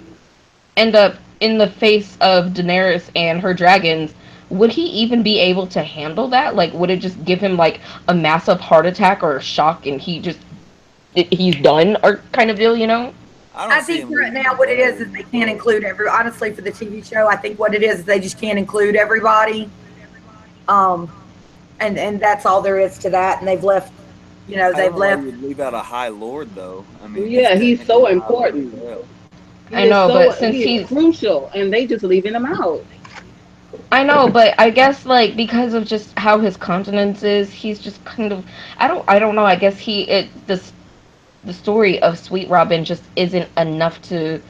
end up in the face of Daenerys and her dragons, would he even be able to handle that? Like, would it just give him like a massive heart attack or a shock, and he's done, or kind of deal, you know?
I don't
I
see
think
him
right
losing
now
a
what it
brother
is
in
they
the
can't
book.
include honestly for the TV show, I think what it is they just can't include everybody. Um, and that's all there is to that. And they've left,
I don't
they've
know why
left.
you would leave out a High Lord though. I
Well,
mean, he's
yeah, he's
technically
so
a High Lord
important.
as well.
I know, but since
He is
he's
crucial, and they just leaving him out.
I know, but I guess like because of just how his countenance is, he's just kind of I don't know. I guess the story of Sweet Robin just isn't enough to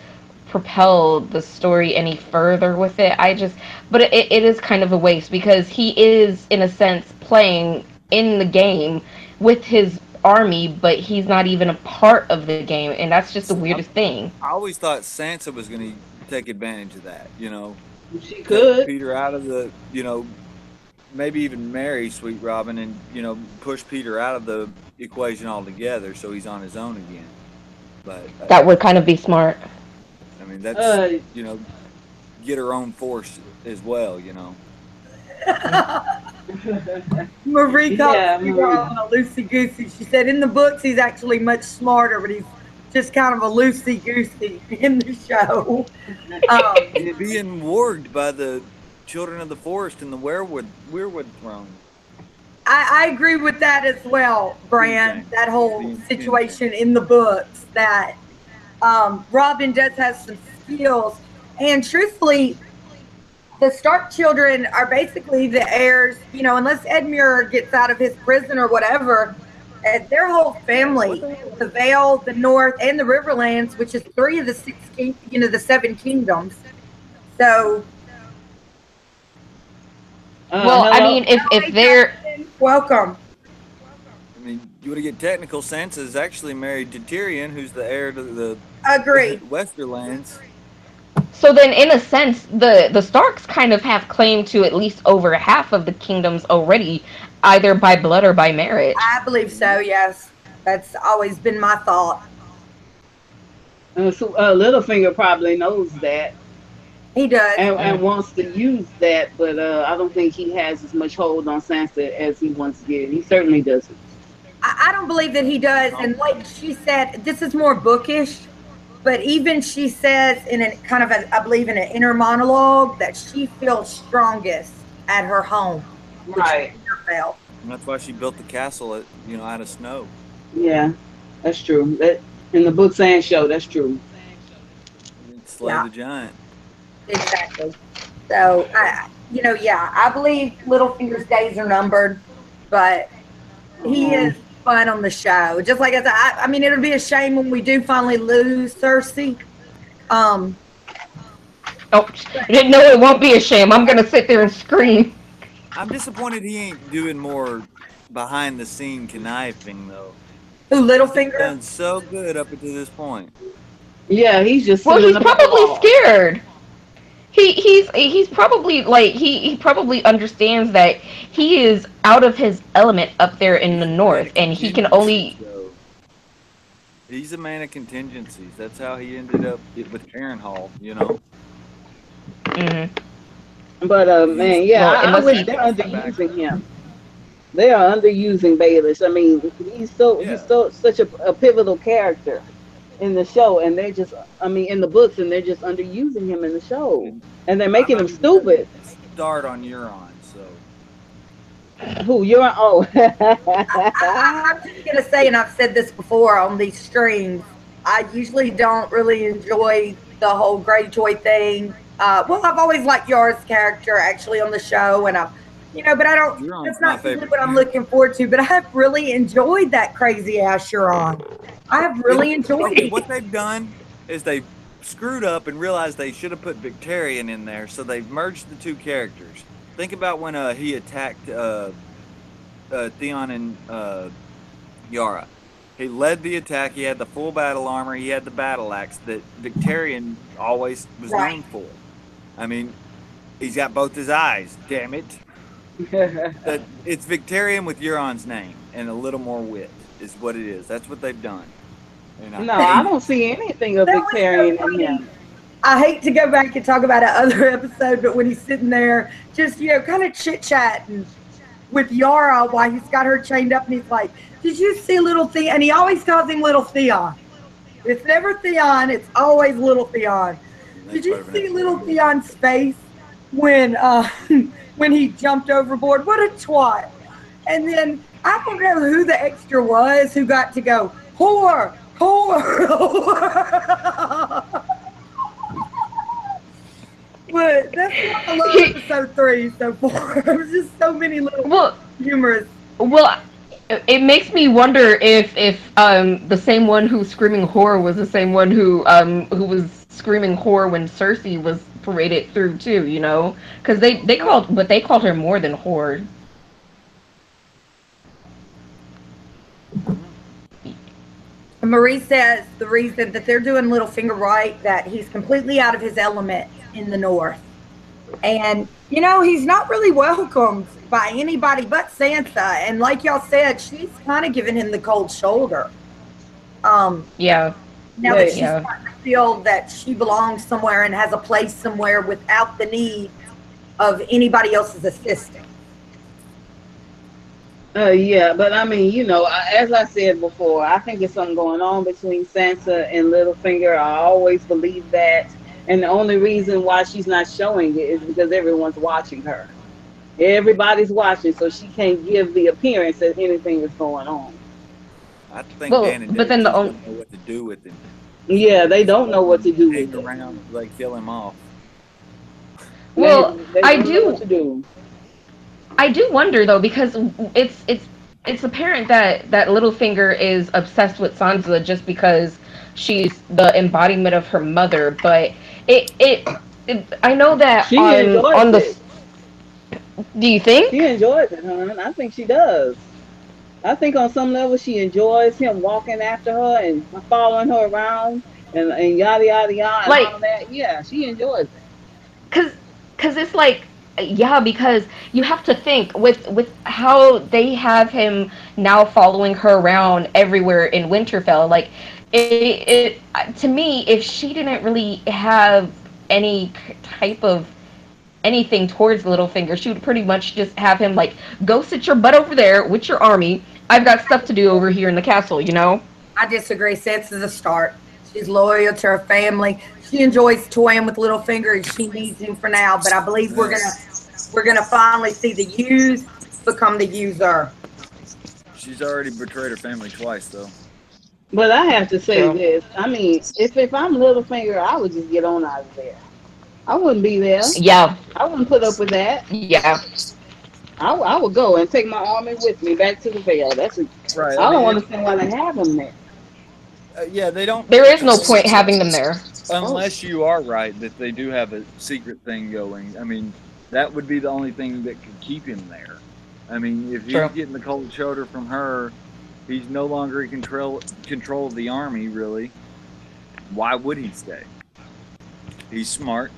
propel the story any further with it. But it is kind of a waste because he is in a sense playing in the game with his army, but he's not even a part of the game, and that's just the weirdest thing.
I always thought Sansa was going to take advantage of that.
She
Cut
could.
Peter out of the, maybe even marry Sweet Robin and push Peter out of the equation altogether, so he's on his own again. But
That would kind of be smart.
I mean, that's
Uh,
get her own force as well.
Marie called
yeah,
Steve on a loosey goosey. She said in the books he's actually much smarter, but he's just kind of a loosey goosey in the show.
He's being warged by the children of the forest and the weirwood throne.
I agree with that as well, Bran.
Insane.
That whole
Insane.
situation in the books that Robin does have some skills, and truthfully, the Stark children are basically the heirs. Unless Edmure gets out of his prison or whatever, their whole family, the Vale, the North, and the Riverlands, which is three of the the seven kingdoms. So,
Well, I
hello.
mean, if
hey,
they're
Justin, welcome.
I mean, you want to get technical. Sansa is actually married to Tyrion, who's the heir to the
Agree.
Westerlands.
so then in a sense the Starks kind of have claim to at least over half of the kingdoms already, either by blood or by marriage.
I believe so. Yes, that's always been my thought.
Littlefinger probably knows that
He does.
and wants to use that, but I don't think he has as much hold on Sansa as he once did. He certainly doesn't.
I don't believe that he does. And like she said, this is more bookish. But even she says in a kind of I believe in an inner monologue that she feels strongest at her home, which is
Right.
Winterfell.
And that's why she built the castle out of snow.
Yeah, that's true. That in the books and show, that's true.
Slay
Yeah,
the giant.
exactly. So yeah, I believe Littlefinger's days are numbered, but he
Uh,
is fun on the show. Just like I said, I mean, it'll be a shame when we do finally lose Cersei. Um,
Oh,
but
no, it won't be a shame. I'm gonna sit there and scream.
I'm disappointed he ain't doing more behind the scene conniving though.
who
He's
Littlefinger?
done so good up until this point.
yeah, he's just
Well,
sitting in
he's
the back
probably
wall.
scared. He's probably like he probably understands that he is out of his element up there in the
He's a man
north,
of
and he can
contingencies
only.
though. He's a man of contingencies. That's how he ended up with Harrenhal.
Mhm.
But
He's
man, yeah,
Well,
I
unless
wish
he.
they're
back.
underusing him. They are underusing Baelish. I mean, he's
Yeah.
so such a pivotal character in the show, and they're just I mean in the books, and they're just underusing him in the show,
And
and they're
I'm
making
not
him
even gonna
stupid.
start on Euron, so
Who you're oh
I'm just gonna say, and I've said this before on these streams. I usually don't really enjoy the whole Greyjoy thing. Well, I've always liked Yara's character actually on the show, and but I don't. That's
Euron's my
not usually
favorite
what I'm
character.
looking forward to. But I have really enjoyed that crazy ass Euron. I have really enjoyed
Okay,
it.
what they've done is they've screwed up and realized they should have put Victarion in there, so they've merged the two characters. Think about when he attacked Theon and Yara. He led the attack. He had the full battle armor. He had the battle axe that Victorian always was
Right.
known for. I mean, he's got both his eyes. Damn it! It's Victorian with Euron's name and a little more wit is what it is. That's what they've done, and I
No, I
hate it.
don't see anything of
That was so
Victorian in
funny.
him.
I hate to go back and talk about another episode, but when he's sitting there, just kind of chit chatting with Yara while he's got her chained up, and he's like, "Did you see little Theon?" And he always calls him little Theon. It's never Theon; it's always little Theon. Did you see little Theon's face when when he jumped overboard? What a twat! And then I don't know who the extra was who got to go whore, whore, whore. But that's why I love episode 3 so far. There's just so many little
Well,
humorous.
well, it makes me wonder if the same one who's screaming whore was the same one who was screaming whore when Cersei was paraded through too. You know, because they called her more than whore.
Marie says the reason that they're doing Littlefinger right, that he's completely out of his element in the North. And, he's not really welcomed by anybody but Sansa. And like y'all said, she's kind of giving him the cold shoulder.
Yeah.
Now that
Right.
she's
Yeah.
starting to feel that she belongs somewhere and has a place somewhere without the need of anybody else's assistance.
Yeah, but I mean, as I said before, I think there's something going on between Sansa and Littlefinger. I always believe that. And the only reason why she's not showing it is because everyone's watching her. Everybody's watching, so she can't give the appearance that anything is going on.
I think
Well,
Dan and
but
Dave
then
just don't know what to do with him.
Yeah, they don't know what to do
Hang
with it.
around, like kill him off.
Well,
They
I
don't know
do.
what to do.
I do wonder though, because it's apparent that Littlefinger is obsessed with Sansa just because she's the embodiment of her mother. But I know that
She enjoys
on the.
it.
Do you
She
think?
enjoys it, hon. I think she does. I think on some level she enjoys him walking after her and following her around and yada yada yada and
Like,
all that. Yeah, she enjoys it.
cause, cause it's like, yeah, because you have to think with how they have him now following her around everywhere in Winterfell. Like, to me, if she didn't really have any type of anything towards Littlefinger, she would pretty much just have him like, go sit your butt over there with your army. I've got stuff to do over here in the castle. You know?
I disagree. Sansa's a start. She's loyal to her family. She enjoys toying with Littlefinger, and she needs him for now. But I believe we're gonna finally see the use become the user.
She's already betrayed her family twice, though.
But I have to say
True.
this. I mean, if I'm Littlefinger, I would just get on out of there. I wouldn't be there.
Yeah,
I wouldn't put up with that.
yeah.
I would go and take my army with me back to the Vale.
Right. I
I don't
mean,
understand why they have them there.
yeah, they don't.
There is no point having them there.
Oh,
Unless you are right that they do have a secret thing going. I mean, that would be the only thing that could keep him there. I mean, if he's
True.
getting the cold shoulder from her, he's no longer in control of the army. Really, why would he stay? He's smart.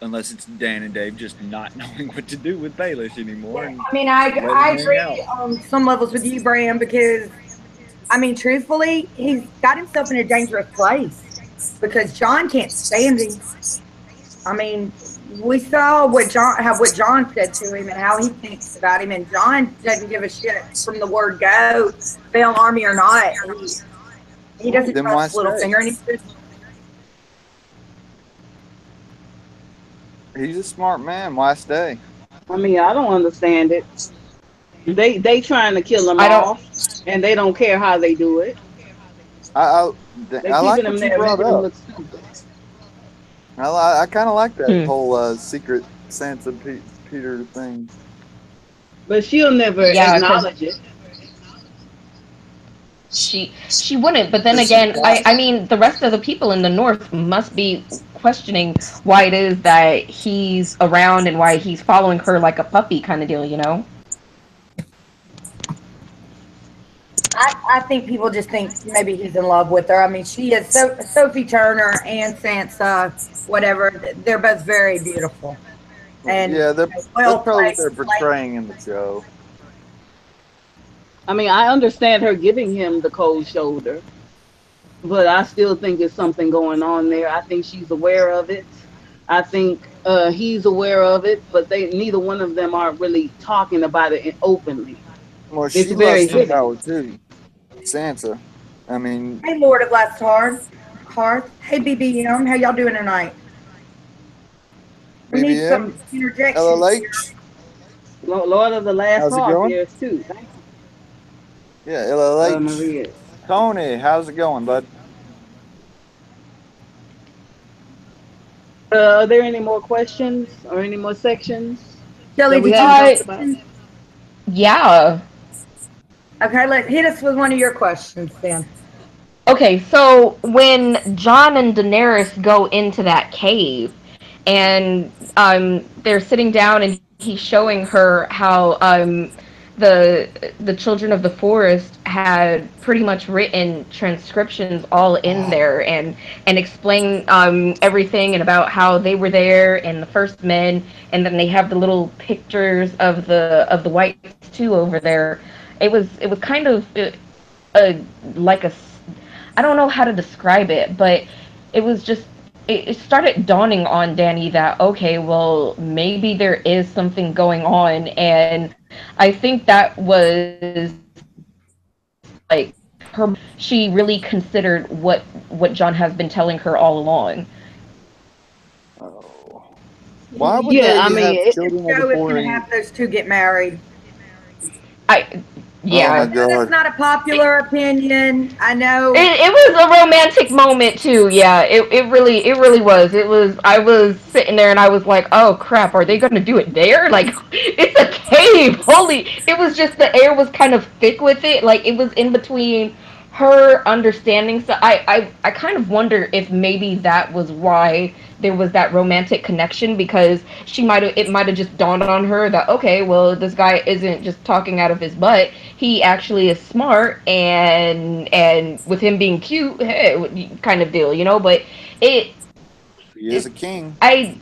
Unless it's Dan and Dave just not knowing what to do with Baelish anymore. And
I mean, I
let him
agree
hang out.
on some levels with you, Bram, because I mean, truthfully, he's got himself in a dangerous place because John can't stand him. I mean, we saw what John said to him and how he thinks about him, and John doesn't give a shit from the word go, Bale Army or not. He doesn't
Then why
trust
stay?
Littlefinger, and he's just,
He's a smart man. Why stay?
I mean, I don't understand it. They trying to kill them
I don't.
off, and they don't care how they do it.
I I,
They
I like
keeping them
what you
there,
brought
making them
up.
look stupid.
I kind of like that
Hmm.
whole secret Sansa Peter thing.
But she'll never
Yeah, because
acknowledge it.
she wouldn't. But then
But she
again,
got
I mean, the rest of the people in the North must be questioning why it is that he's around and why he's following her like a puppy kind of deal. You know?
I think people just think maybe he's in love with her. I mean, she is Sophie Turner and Sansa, whatever. They're both very beautiful and
Yeah,
well
that's probably what they're
placed. Like,
portraying in the show.
I mean, I understand her giving him the cold shoulder, but I still think it's something going on there. I think she's aware of it. I think he's aware of it, but they neither one of them are really talking about it openly.
Well,
It's
she
very
lusts for
hidden.
power too, Sansa. I mean,
hey, Lord of Last Hearth. Hey, BBM. How y'all doing tonight? We need
BBM,
some interjections here.
LLH,
Lord of the Last
how's it
Hearth,
going?
there's two. Thank you,
Yeah, LLH.
Maria.
Tony, how's it going, bud?
Are there any more questions or any more sections
Shelley,
that we
did you
haven't
have
Uh,
talked about?
questions?
yeah.
Okay, let hit us with one of your questions then.
Okay, so when John and Daenerys go into that cave, and they're sitting down, and he's showing her how the children of the forest had pretty much written transcriptions all in there, and explain everything and about how they were there and the first men, and then they have the little pictures of the whites too over there. It was kind of a like a I don't know how to describe it, but it was just it started dawning on Danny that okay, well maybe there is something going on, and I think that was like her. She really considered what John has been telling her all along.
Oh, why would
Yeah, I
they
mean,
have
This
children of the
show is going to
Forty?
have those two get married.
I
Oh my
yeah.
No, that's
God.
not a popular opinion. I know.
It was a romantic moment too. Yeah, it really was. It was. I was sitting there and I was like, oh crap, are they gonna do it there? Like, it's a cave. Holy! It was just the air was kind of thick with it. Like it was in between her understanding. So I kind of wonder if maybe that was why there was that romantic connection, because she might have it might have just dawned on her that okay, well this guy isn't just talking out of his butt. He actually is smart, and with him being cute, hey, kind of deal, you know. But it
He is
it
a king.
I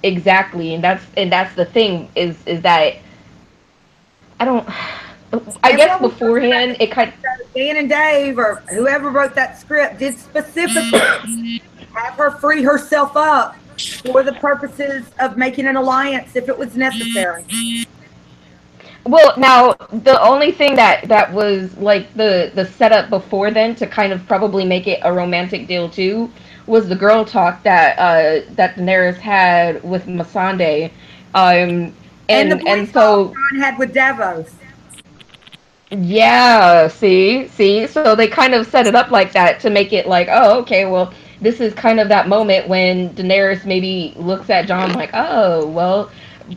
exactly, and that's the thing is that I don't. I
And
guess
what we talked about
beforehand
this
it kind.
show, Dan and Dave, or whoever wrote that script, did specifically have her free herself up for the purposes of making an alliance if it was necessary.
Well, now the only thing that was like the setup before then to kind of probably make it a romantic deal too was the girl talk that Daenerys had with Missandei, um,
And the
and
boys' talk
so
John had with Davos.
yeah, see, so they kind of set it up like that to make it like, oh, okay, well, this is kind of that moment when Daenerys maybe looks at John like, oh, well,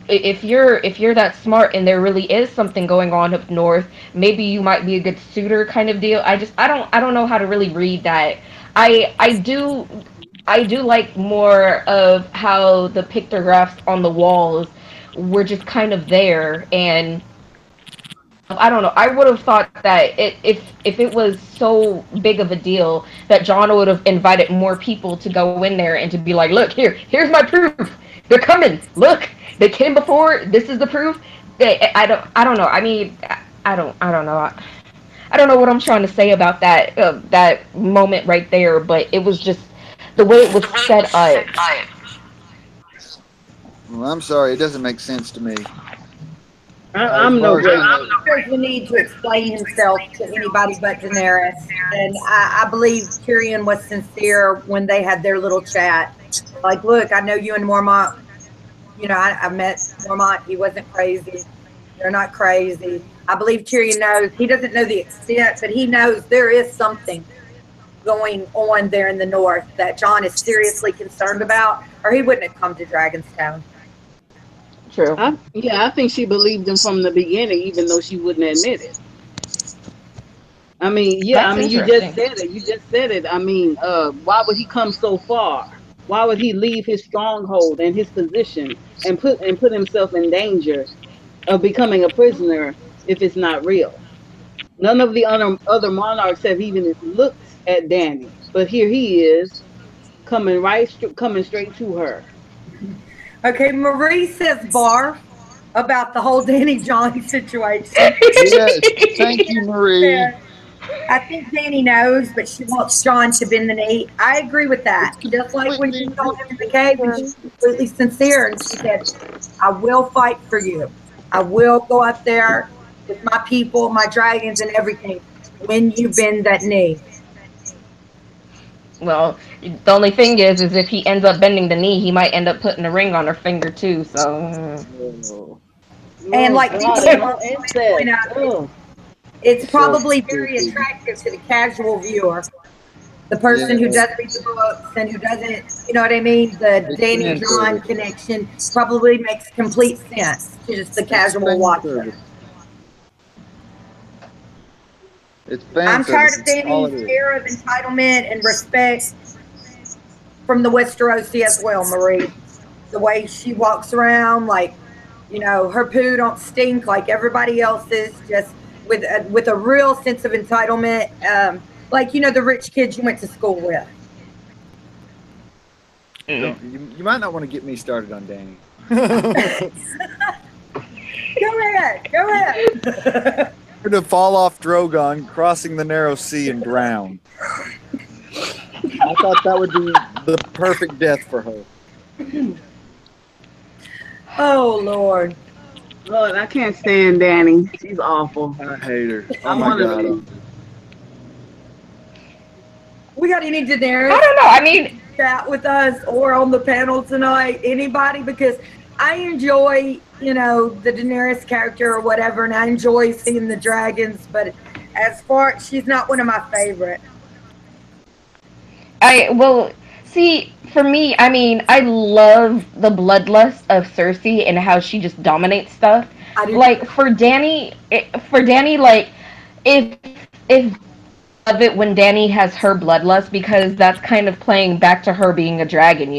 if you're that smart and there really is something going on up north, maybe you might be a good suitor kind of deal. I don't know how to really read that. I do like more of how the pictographs on the walls were just kind of there, and I don't know. I would have thought that if it was so big of a deal that John would have invited more people to go in there and to be like, look here's my proof. They're coming. Look, they came before. This is the proof. I don't know. I mean, I don't know. I don't know what I'm trying to say about that moment right there, but it was just the way it was set up.
Well, I'm sorry, it doesn't make sense to me. As
I'm no
far as
great.
I know,
There's the need to explain himself to anybody but Daenerys. And I believe Tyrion was sincere when they had their little chat. Like, look, I know you and Mormont, I met Mormont. He wasn't crazy. They're not crazy. I believe Tyrion knows. He doesn't know the extent, but he knows there is something going on there in the north that John is seriously concerned about, or he wouldn't have come to Dragonstone.
True.
Yeah, I think she believed him from the beginning, even though she wouldn't admit it. I mean, yeah, I
That's
mean, you just
interesting.
said it. You just said it. I mean, why would he come so far? Why would he leave his stronghold and his position and put himself in danger of becoming a prisoner if it's not real? None of the other monarchs have even looked at Danny, but here he is coming straight to her.
Okay, Marie says barf about the whole Danny Johnny situation.
Yes, thank you, Marie.
Said, I think Danny knows, but she wants John to bend the knee. I agree with
It's
that. Just like when she
completely
told him in the cave, and she's completely sincere, and she said, I will fight for you. I will go up there with my people, my dragons, and everything when you bend that knee.
Well, the only thing is if he ends up bending the knee, he might end up putting a ring on her finger too. So,
oh,
And
Oh
like
God,
BB
and
and
no
Barnes point
incest.
out,
Oh,
it's
so
probably very
stupid.
attractive to the casual viewer, the person who
Yeah,
does read the books and who doesn't, you know what I mean? The
it's
Danny
fan
John
service.
connection probably makes complete sense to just the
It's
casual
fan
watcher.
service. It's fan
I'm tired
service.
of
It's all it
Danny's
is.
air of entitlement and respect from the Westerosi as well, Marie. The way she walks around, like, her poo don't stink like everybody else's, just with a real sense of entitlement, like the rich kids you went to school with.
mm.
Don't you might not want to get me started on Danny.
Go ahead, go ahead.
To fall off Drogon, crossing the narrow sea and drown. I thought that would be the perfect death for her.
Oh Lord.
Lord, I can't stand Danny. She's awful.
I hate her. Oh
I
my
want to
god.
be.
We got any
I
Daenerys
don't know. I mean,
chat with us or on the panel tonight? Anybody? Because I enjoy, the Daenerys character or whatever, and I enjoy seeing the dragons. But as far, she's not one of my favorite.
I well see for me. I mean, I love the bloodlust of Cersei and how she just dominates stuff.
I do too.
Like for Danny, like if I love it when Danny has her bloodlust because that's kind of playing back to her being a dragon.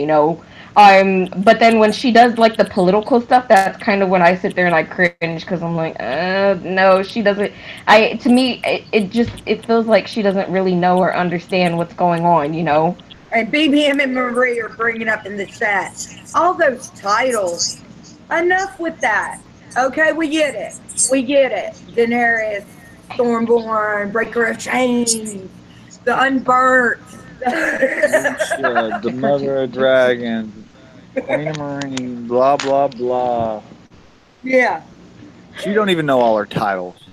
But then when she does like the political stuff, that's kind of when I sit there and I cringe because I'm like, no, she doesn't. To me, it feels like she doesn't really know or understand what's going on.
And BBM and Marie are bringing up in the chat all those titles. Enough with that. Okay, we get it. We get it. Daenerys, Stormborn, Breaker of Chains, the Unburnt.
The mother of dragons, Queen of Marine, blah blah blah.
Yeah.
She don't even know all her titles.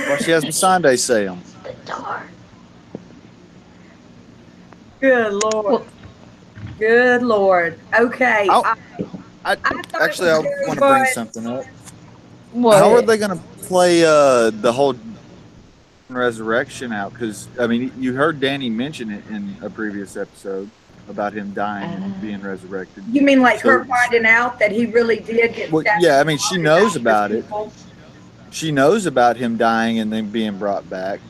Well, she has Missandei say them.
Good Lord.
Well,
Good Lord. Okay.
I, I
I thought it
actually
was
I
very
want to bring
fun.
something up. How are
what?
they going to play the whole resurrection out? Because I mean, you heard Danny mention it in a previous episode about him dying and being resurrected.
You mean like
So,
her finding out that he really did get
well,
stabbed
yeah, I
and
mean, she
slaughtered
knows
by his
about it.
people?
She knows about him dying and then being brought back.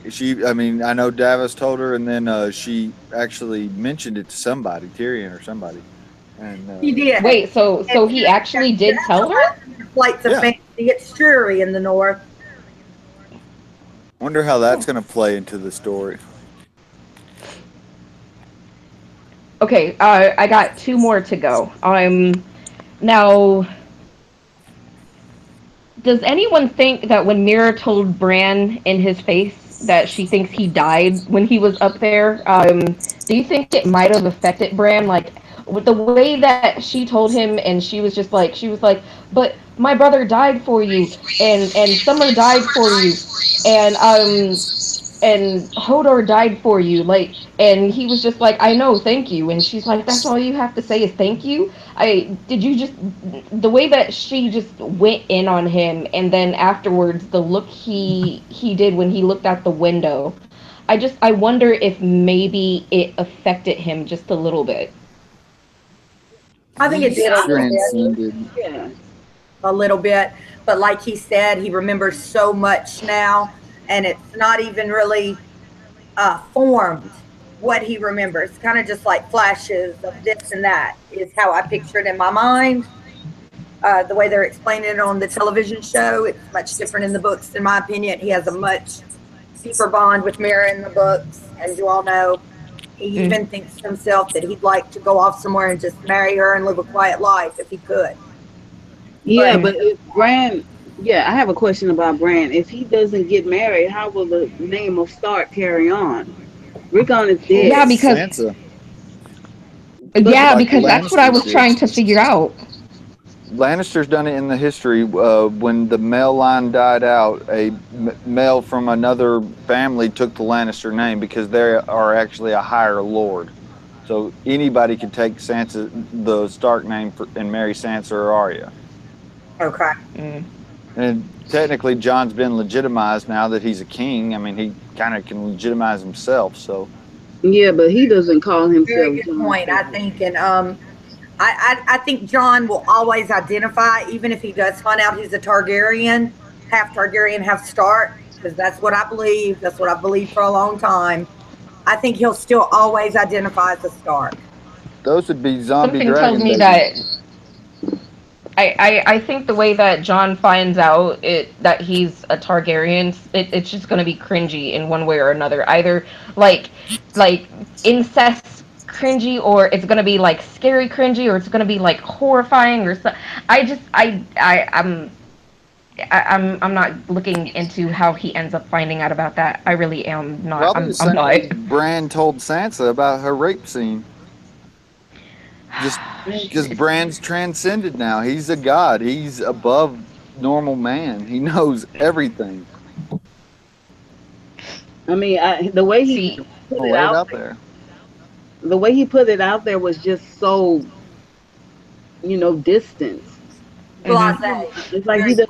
I mean, I know Davos told her, and then she actually mentioned it to somebody, Tyrion or somebody. And
He did.
Wait, so
And
so he actually did
that's
tell
a
her?
lesson for flights of
yeah,
fancy. It's Shuri in the north.
wonder how that's going to play into the story.
Okay, I got two more to go. Now, does anyone think that when Mira told Bran in his face that she thinks he died when he was up there, do you think it might have affected Bran? Like, with the way that she told him, and she was like, but my brother died for you, and Summer died for you, and Hodor died for you, and he was just like, I know, thank you, and she's like, that's all you have to say is thank you. I did you just the way that she just went in on him, and then afterwards the look he did when he looked out the window. I wonder if maybe it affected him just a little bit.
I think it
He's
did
Yeah,
a little bit.
transcended.
yeah.
A little bit. But like he said, he remembers so much now, and it's not even really formed what he remembers. Kind of just like flashes of this and that is how I picture it in my mind. The way they're explaining it on the television show, it's much different in the books, in my opinion. He has a much deeper bond with Mira in the books, as you all know. He even thinks to himself that he'd like to go off somewhere and just marry her and live a quiet life if he could.
Yeah,
But
but if Bran, yeah, I have a question about Bran. If he doesn't get married, how will the name of Stark carry on? Rickon is
Well,
Yeah,
dead,
because
Sansa,
but
yeah,
like the
because that's what I
Lannisters
was
did.
trying to figure out.
Lannisters done it in the history when the male line died out. Male from another family took the Lannister name because they are actually a higher lord. So anybody could take Sansa, the Stark name, and marry Sansa or Arya.
okay.
Mm.
And technically, John's been legitimized now that he's a king. I mean, he kind of can legitimize himself. So
yeah, but he doesn't call
Very
himself
good
Jon
point, I
Snow.
think. And I think John will always identify, even if he does find out he's a half Targaryen, half Stark, because that's what I believe. That's what I've believed for a long time. I think he'll still always identify as a Stark.
those would be zombie
Something tells
dragon
me
babies.
that I think the way that John finds out that he's a Targaryen, it's just gonna be cringy in one way or another. Either like like incest cringy, or it's gonna be like scary cringy, or it's gonna be like horrifying or so. I just I'm not looking into how he ends up finding out about that. I really am not.
Probably the
I'm
same
not.
way Bran told Sansa about her rape scene. Just because Bran's transcended now. He's a god. He's above normal man. He knows everything.
I mean, the way he
See,
put
I'll
it
lay it
out
out
there,
there.
the way he put it out there was just so, distant.
hmm
Blase.
It's like
Very blase.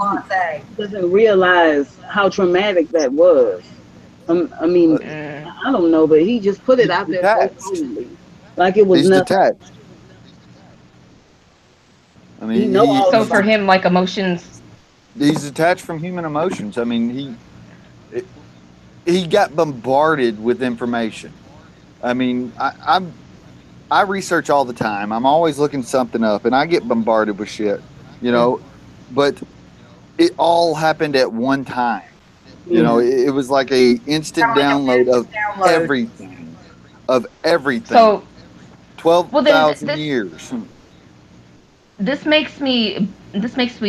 he doesn't realize how traumatic that was. I mean,
But
I don't know, but he just put it
he's
out there so
detached.
coldly, like it was
He's
nothing.
detached. I
He
mean,
know all
so
about.
for him, like emotions.
he's detached from human emotions. I mean, he got bombarded with information. I mean, I research all the time. I'm always looking something up, and I get bombarded with shit. You
Mm.
know, but it all happened at one time.
Yeah.
It was like a
Kind
instant
of like a
download
massive
of
download.
everything, of everything.
So
Twelve
well then
thousand
this
years.
this makes me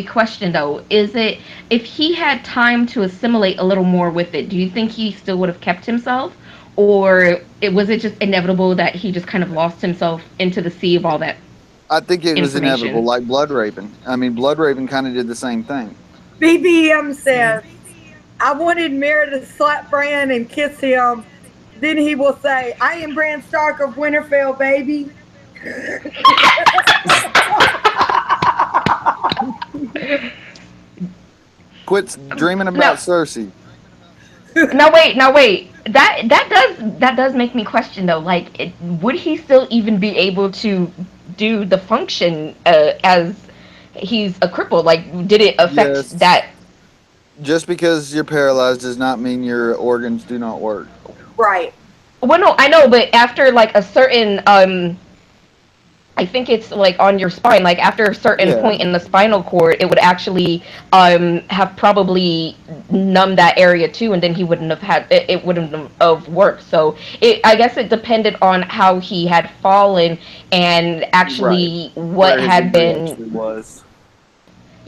question though, is it, if he had time to assimilate a little more with it, do you think he still would have kept himself, or was it just inevitable that he just kind of lost himself into the sea of all that
I think it was inevitable,
information?
like blood raping. I mean, blood raping kind of did the same thing.
BBM
Mm.
says, I wanted Mira to slap Bran and kiss him. Then he will say, I am Bran Stark of Winterfell, baby.
Quit dreaming
No,
about Cersei.
now wait. That does make me question though. Like, would he still even be able to do the function as he's a cripple? Like, did it affect
Yes.
that?
Just because you're paralyzed does not mean your organs do not work.
Right.
Well, no, I know, but after like a certain I think it's like on your spine. Like after a certain
Yeah.
point in the spinal cord, it would actually have probably numbed that area too, and then he wouldn't have had it. It wouldn't have worked. So I guess it depended on how he had fallen and
Right.
actually what
Where his
had
injury
been,
actually was.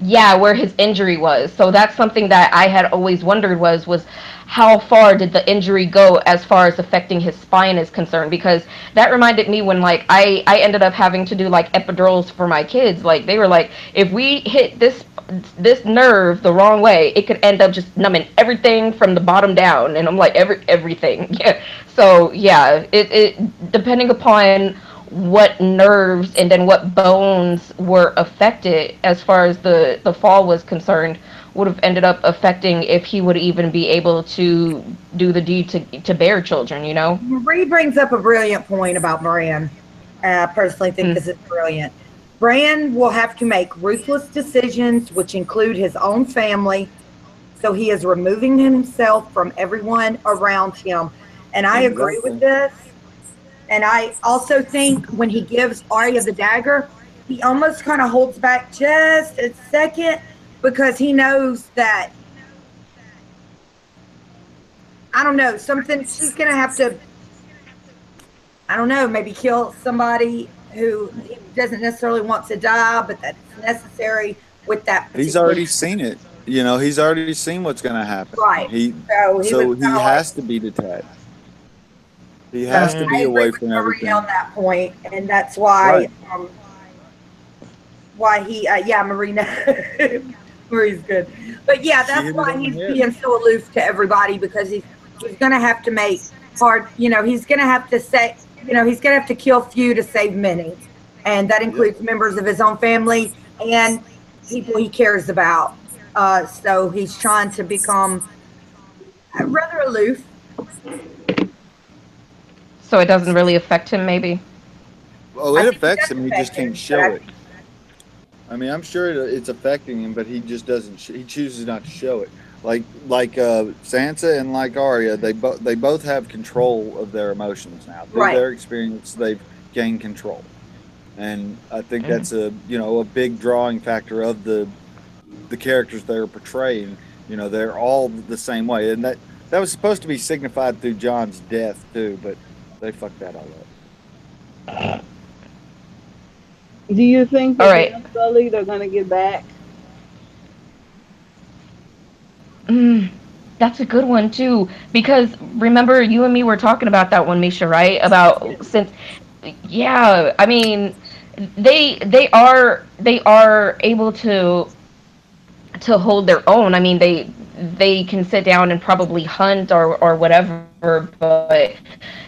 yeah, where his injury was. So that's something that I had always wondered was how far did the injury go as far as affecting his spine is concerned, because that reminded me when like I ended up having to do like epidurals for my kids. Like they were like, if we hit this nerve the wrong way, it could end up just numbing everything from the bottom down. And I'm like, everything. Yeah. So yeah, it depending upon what nerves and then what bones were affected as far as the fall was concerned, would have ended up affecting if he would even be able to do the deed to bear children, you know.
Marie brings up a brilliant point about Bran. I personally think
Mm.
this is brilliant. Bran will have to make ruthless decisions, which include his own family. So he is removing himself from everyone around him. And I agree with
Exactly.
this. And I also think when he gives Arya the dagger, he almost kind of holds back just a second because he knows that I don't know, something she's gonna have to, I don't know, maybe kill somebody who he doesn't necessarily want to die, but that's necessary with that
He's
particular.
already seen it. You know, he's already seen what's going to happen.
Right. So he was
So
kind
he
of like,
has to be detached. He
so
has to be
I agree
away
with
from
Maria on
everything.
that point, and that's
Right.
why he, yeah, Marina, Maria's good, but yeah,
She
that's
hit it
why
on the
he's
head.
being so aloof to everybody because he's gonna have to make hard, he's gonna have to say, he's gonna have to kill few to save many, and that
Yep.
includes members of his own family and people he cares about. So he's trying to become rather aloof.
So it doesn't really affect him, maybe.
Oh,
I
it
think it
affects
does
him. He just
affect
can't
him, but
show it. I mean, I'm sure it's affecting him, but he just doesn't. He chooses not to show it. Like Sansa and like Arya, they both have control of their emotions now. Through
right.
their experience, they've gained control, and I think
Mm.
that's a big drawing factor of the characters they're portraying. You know, they're all the same way, and that was supposed to be signified through John's death too, but they fucked that all up.
Do you think
All
that
right.
the Unsullied are gonna get back?
Mm, that's a good one too, because remember you and me were talking about that one, Misha, right? About since, yeah, I mean, they are able to hold their own. I mean, they can sit down and probably hunt or whatever, but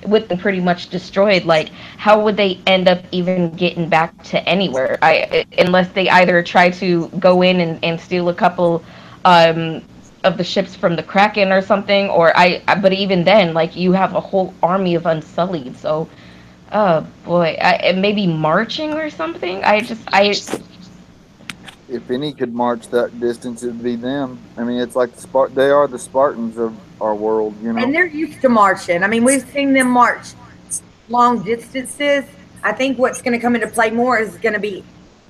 with them pretty much destroyed, like how would they end up even getting back to anywhere? Unless they either try to go in and steal a couple um of the ships from the Kraken or something, or but even then, like you have a whole army of Unsullied, so oh boy, maybe marching or something.
If any could march that distance, it'd be them. I mean, it's like they are the Spartans of our world, you
And
know.
they're used to marching. I mean, we've seen them march long distances. I think what's going to come into play more is going to be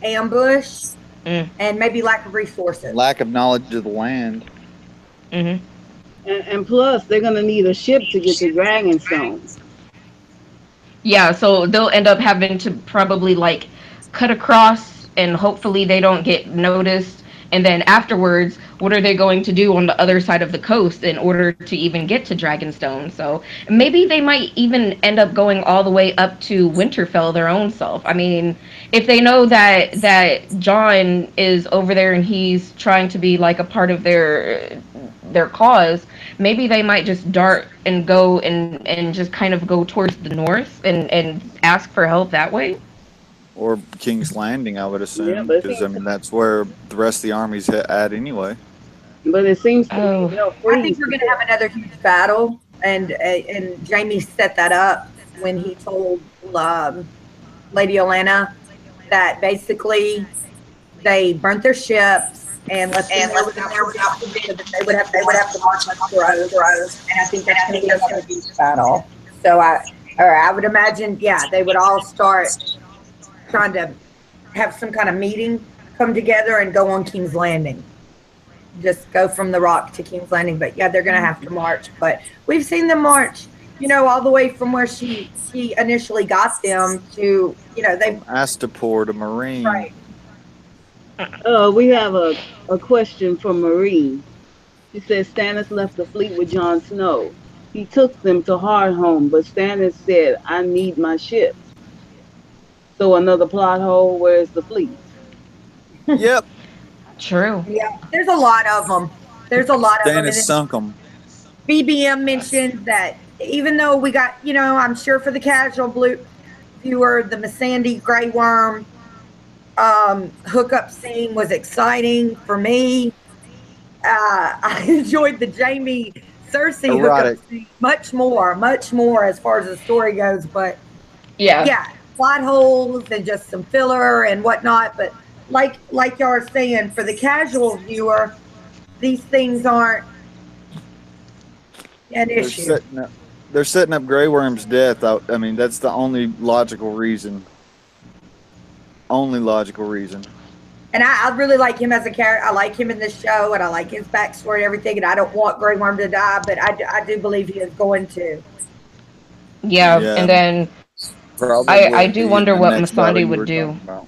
ambush
mm,
and maybe lack of resources.
Lack of knowledge of the land.
hmm
And plus, they're gonna need a ship to get to Dragonstone.
Yeah, so they'll end up having to probably like cut across and hopefully they don't get noticed. And then afterwards, what are they going to do on the other side of the coast in order to even get to Dragonstone? So maybe they might even end up going all the way up to Winterfell their own self. I mean, if they know that John is over there and he's trying to be like a part of their cause, maybe they might just dart and go and just kind of go towards the north and ask for help that way.
Or King's Landing, I would
Yeah,
assume, because I mean that's where the rest of the army's at anyway.
but it seems to me
Oh,
they'll
I think
freeze
we're
to
going to have
death.
another huge battle, and Jamie set that up when he told Lady Olenna that basically they burnt their ships and left them there without provisions so that they would have to march across the road. And I think that's going to be another huge battle. So I would imagine, yeah, they would all start trying to have some kind of meeting, come together, and go on King's Landing. Just go from the Rock to King's Landing. But yeah, they're going to have to march. But we've seen them march, all the way from where she initially got them to, they
From Astapor to Marine.
right.
We have a question from Marie. She says Stannis left the fleet with Jon Snow. He took them to Hardhome, but Stannis said, "I need my ships." So another plot hole. Where's the fleet?
Yep.
true.
Yeah, there's a lot of them. There's a lot of them,
Stannis
and then
sunk them.
BBM mentioned that even though we got, I'm sure for the casual blue viewer, the Missandei Grey Worm hookup scene was exciting for me. I enjoyed the Jamie Cersei hookup
Erotic.
scene much more as far as the story goes. But
Yeah,
yeah, plot holes and just some filler and whatnot. But like y'all are saying, for the casual viewer, these things aren't an
They're
issue.
setting up. They're setting up Grey Worm's death. I mean, that's the only logical reason. Only logical reason.
And I really like him as a character. I like him in this show, and I like his backstory and everything. And I don't want Grey Worm to die, but I do believe he is going to.
Yeah, and
Yeah,
then I
probably
do
in
wonder
the
what
next battle
Masandi
you
would
were
do.
talking about.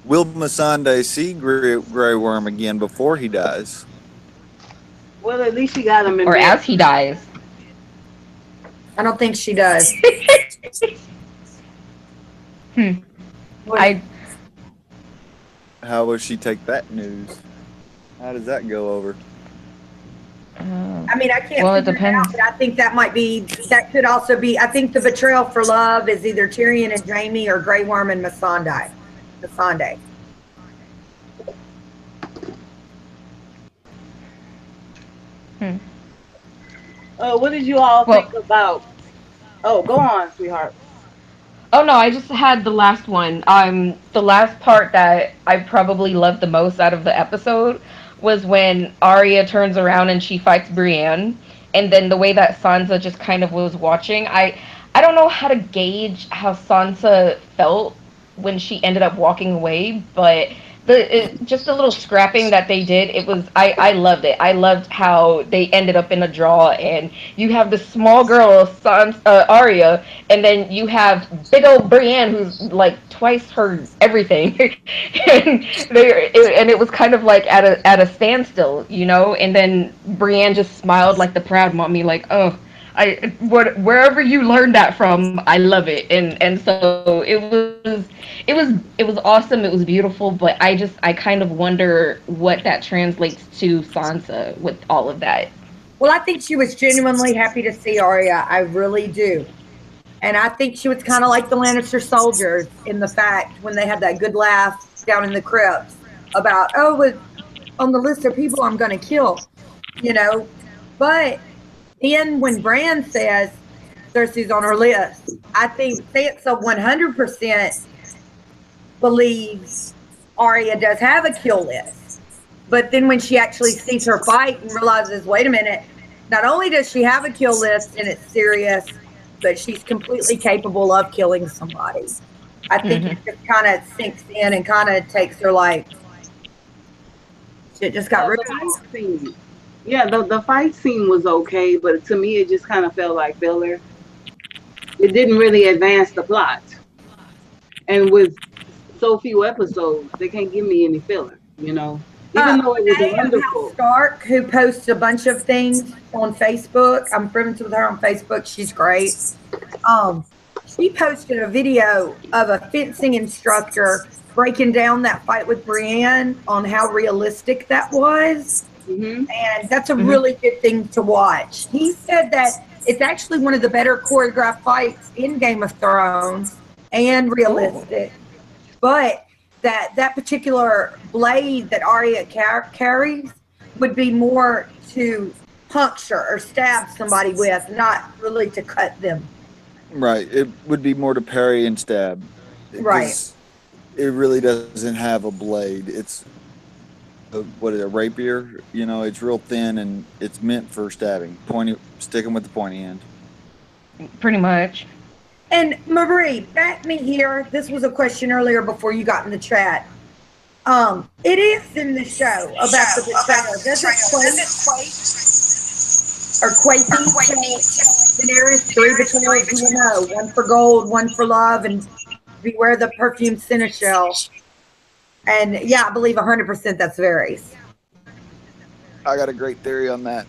Will Masande see Grey Worm again before he dies?
Well, at least she got him in
Or
bed.
as he dies.
I don't think she does.
Hmm.
What?
I
How will she take that news? How does that go over?
uh,
I mean, I can't
well, it
figure it out,
depends.
but I think that might be, that could also be, I think the betrayal for love is either Tyrion and Jamie or Grey Worm and Missandei. Missandei.
Hmm.
What did you all think
Well,
about? Oh, go on, sweetheart.
oh no, I just had the last one. The last part that I probably loved the most out of the episode was when Arya turns around and she fights Brienne, and then the way that Sansa just kind of was watching. I don't know how to gauge how Sansa felt when she ended up walking away, but just a little scrapping that they did, it was I loved it. I loved how they ended up in a draw, and you have the small girl Arya, and then you have big old Brienne who's like twice her everything, and it was kind of like at a standstill, you know. And then Brienne just smiled like the proud mommy, like, oh, wherever you learned that from, I love it. And so it was awesome. It was beautiful, but I kind of wonder what that translates to Sansa with all of that.
Well, I think she was genuinely happy to see Arya. I really do. And I think she was kind of like the Lannister soldiers in the fact when they had that good laugh down in the crypts about, oh, with, on the list of people I'm going to kill, you know. But then when Bran says Cersei's on her list, I think Sansa 100% believes Arya does have a kill list. But then when she actually sees her fight and realizes, wait a minute, not only does she have a kill list and it's serious, but she's completely capable of killing somebody. I think it
Hmm.
just kind of sinks in and kind of takes her like, shit just got real.
The fight scene. Yeah, the fight scene was okay, but to me, it just kind of felt like filler. It didn't really advance the plot, and with so few episodes, they can't give me any filler. Even though it was
Renee of House
wonderful.
Stark, who posts a bunch of things on Facebook. I'm friends with her on Facebook. She's great. Um, she posted a video of a fencing instructor breaking down that fight with Brienne on how realistic that was.
Hmm.
And that's a
Hmm.
really good thing to watch. He said that it's actually one of the better choreographed fights in Game of Thrones and
Oh,
realistic. But that particular blade that Arya carries would be more to puncture or stab somebody with, not really to cut them.
Right. It would be more to parry and stab
Right.
because it really doesn't have a blade. It's what is it, a rapier? It's real thin and it's meant for stabbing, pointy, sticking with the pointy end.
pretty much.
And Marie, back me here. This was a question earlier before you got in the chat. It is in the show about the betrayal. Does it quake or quaking tell Daenerys three betrayals you will know? One for gold, one for love, and beware the perfumed seneschal. And yeah, I believe 100% that's Varys.
I got a great theory on that,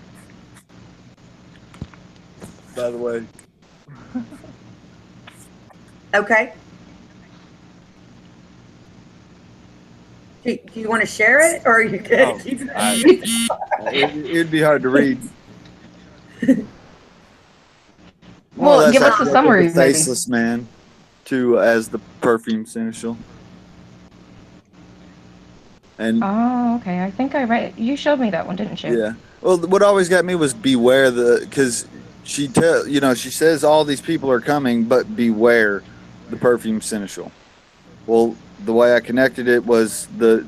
by the way.
Okay. Do you want to share it or are you good?
Oh, it'd be hard to read. More or
Well,
less,
give
I
us a
think of the
summary maybe.
faceless man to as the perfume seneschal. And
Oh, okay. I think I read. You showed me that one, didn't you?
yeah, well, what always got me was beware because she says all these people are coming, but beware the perfume seneschal. Well, the way I connected it was the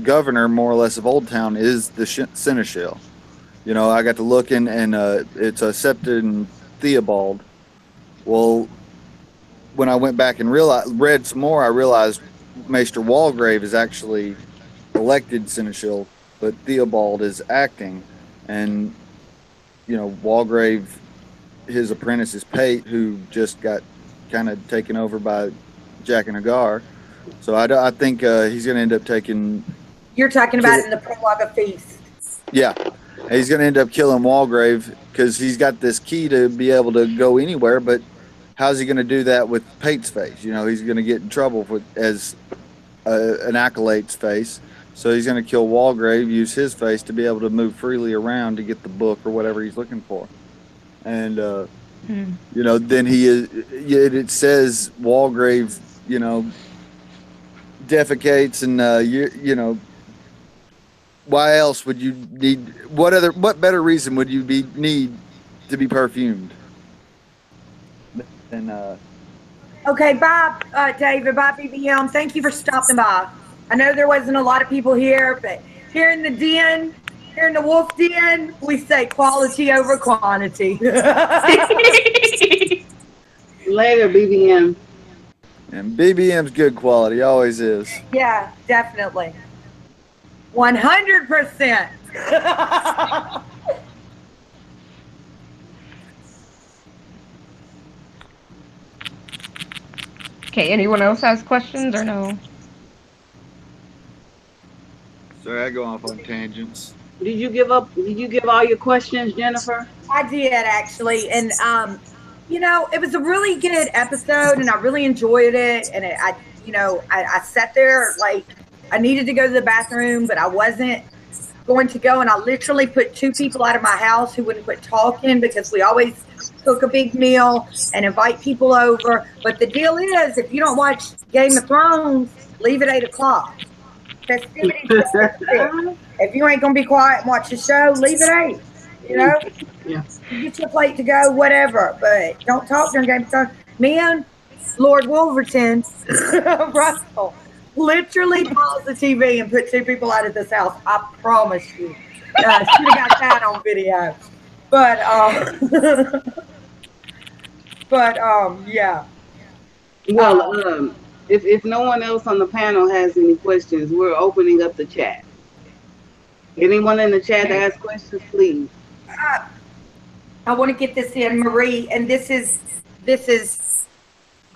governor, more or less, of Old Town is the seneschal. I got to looking, and it's a Septon Theobald. Well, when I went back and read some more, I realized Maester Walgrave is actually elected seneschal, but Theobald is acting, and Walgrave, his apprentice is Pate, who just got kind of taken over by Jack and Hagar. So I think he's going to end up taking.
You're talking about in the prologue of Feast.
Yeah, he's going to end up killing Walgrave because he's got this key to be able to go anywhere. But how's he going to do that with Pate's face? He's going to get in trouble as an acolyte's face. So he's going to kill Walgrave, use his face to be able to move freely around to get the book or whatever he's looking for. And then he is. It says Walgrave, defecates, and why else would you need? What better reason would you need to be perfumed? Than
Okay, bye, David. Bye, BBM. Thank you for stopping by. I know there wasn't a lot of people here, but here in the den, here in the wolf den, we say quality over quantity.
Later, BBM.
And BBM's good quality, always is.
Yeah, definitely. 100%.
Okay, anyone else has questions or no?
Sorry, I go off on tangents.
Did you give up? Did you give all your questions, Jennifer?
I did actually, and it was a really good episode, and I really enjoyed it. And I sat there like I needed to go to the bathroom, but I wasn't going to go, and I literally put 2 people out of my house who wouldn't quit talking because we always cook a big meal and invite people over. But the deal is, if you don't watch Game of Thrones, leave at 8:00. Festivities. If you ain't gonna be quiet and watch the show, leave at 8.
Yeah.
You get your plate to go, whatever, but don't talk during Game of Thrones. Me and Lord Wolverton, Russell, literally paused the TV and put 2 people out of this house. I promise you. Should have got that on video. But yeah.
Well, if no one else on the panel has any questions, we're opening up the chat. Anyone in the chat that has questions, please.
I want to get this in, Marie, and this is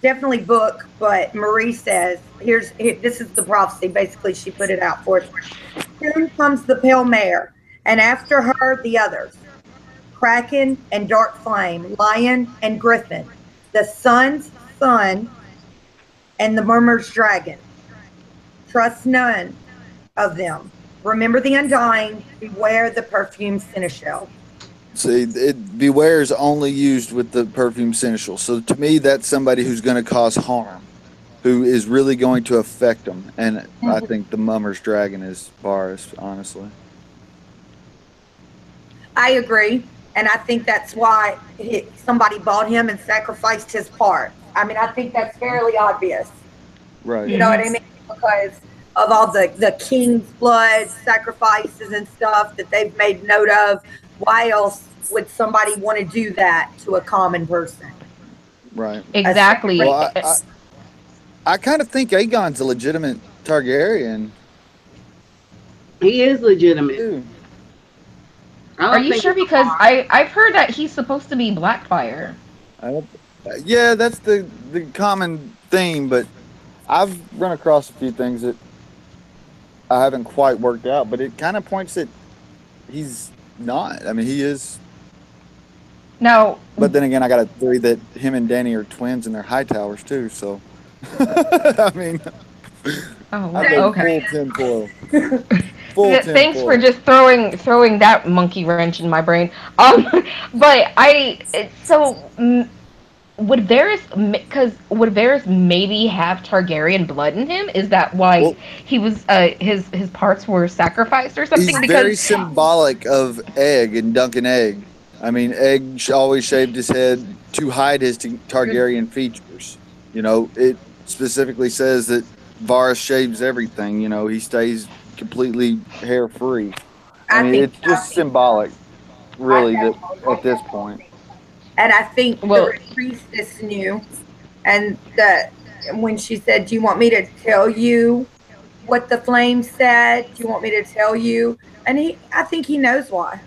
definitely book, but Marie says, this is the prophecy. Basically, she put it out for us. Soon comes the pale mare, and after her the others, Kraken and Dark Flame, Lion and Griffin, the Sun's Son, and the Murmur's Dragon. Trust none of them. Remember the Undying. Beware the perfumed seneschal.
See, beware is only used with the perfume seneschal. So to me, that's somebody who's going to cause harm, who is really going to affect them. And I think the Mummer's Dragon is Varys, honestly.
I agree. And I think that's why somebody bought him and sacrificed his part. I mean, I think that's fairly obvious.
Right.
You know what I mean? Because of all the king's blood sacrifices and stuff that they've made note of. Why else would somebody want to do that to a common person?
Right.
Exactly.
Well, I kind of think Aegon's a legitimate Targaryen.
He is legitimate.
Dude.
Are you sure? Because I've heard that he's supposed to be Blackfire.
Yeah, that's the common theme, but I've run across a few things that I haven't quite worked out, but it kind of points that he's not. I mean, he is.
Now,
but then again, I got a theory that him and Dany are twins and they're high towers too. So, I mean,
okay.
Full tinfoil.
Thanks for just throwing that monkey wrench in my brain. But would Varys maybe have Targaryen blood in him? Is that why he was his parts were sacrificed or something?
He's very symbolic of Egg and Duncan Egg. I mean, Egg always shaved his head to hide his Targaryen features. It specifically says that Varys shaves everything. He stays completely hair free. I mean, it's just symbolic, really, that at this point.
And I think the priestess knew And when she said, "Do you want me to tell you what the flames said? Do you want me to tell you?" And I think he knows why.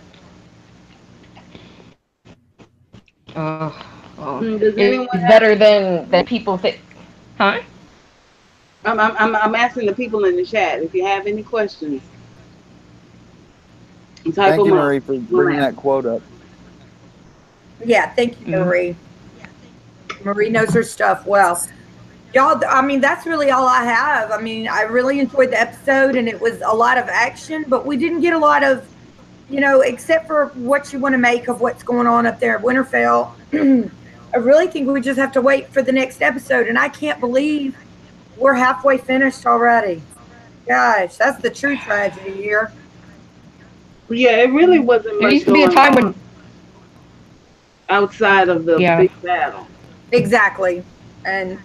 Well,
Does anyone
it's
have?
better than people think. Huh?
I'm asking the people in the chat if you have any questions. Type
Thank
them
you,
up.
Marie, for
We'll
bringing
answer.
that quote up.
Yeah, thank you,
Mm.
Marie. Marie knows her stuff well. Y'all, I mean, that's really all I have. I mean, I really enjoyed the episode and it was a lot of action, but we didn't get a lot of, except for what you want to make of what's going on up there at Winterfell. I really think we just have to wait for the next episode. And I can't believe we're halfway finished already. Gosh, that's the true tragedy here.
Yeah, it really wasn't
There
much
used to be a
going
time when,
on outside of the
yeah.
big battle.
Exactly. And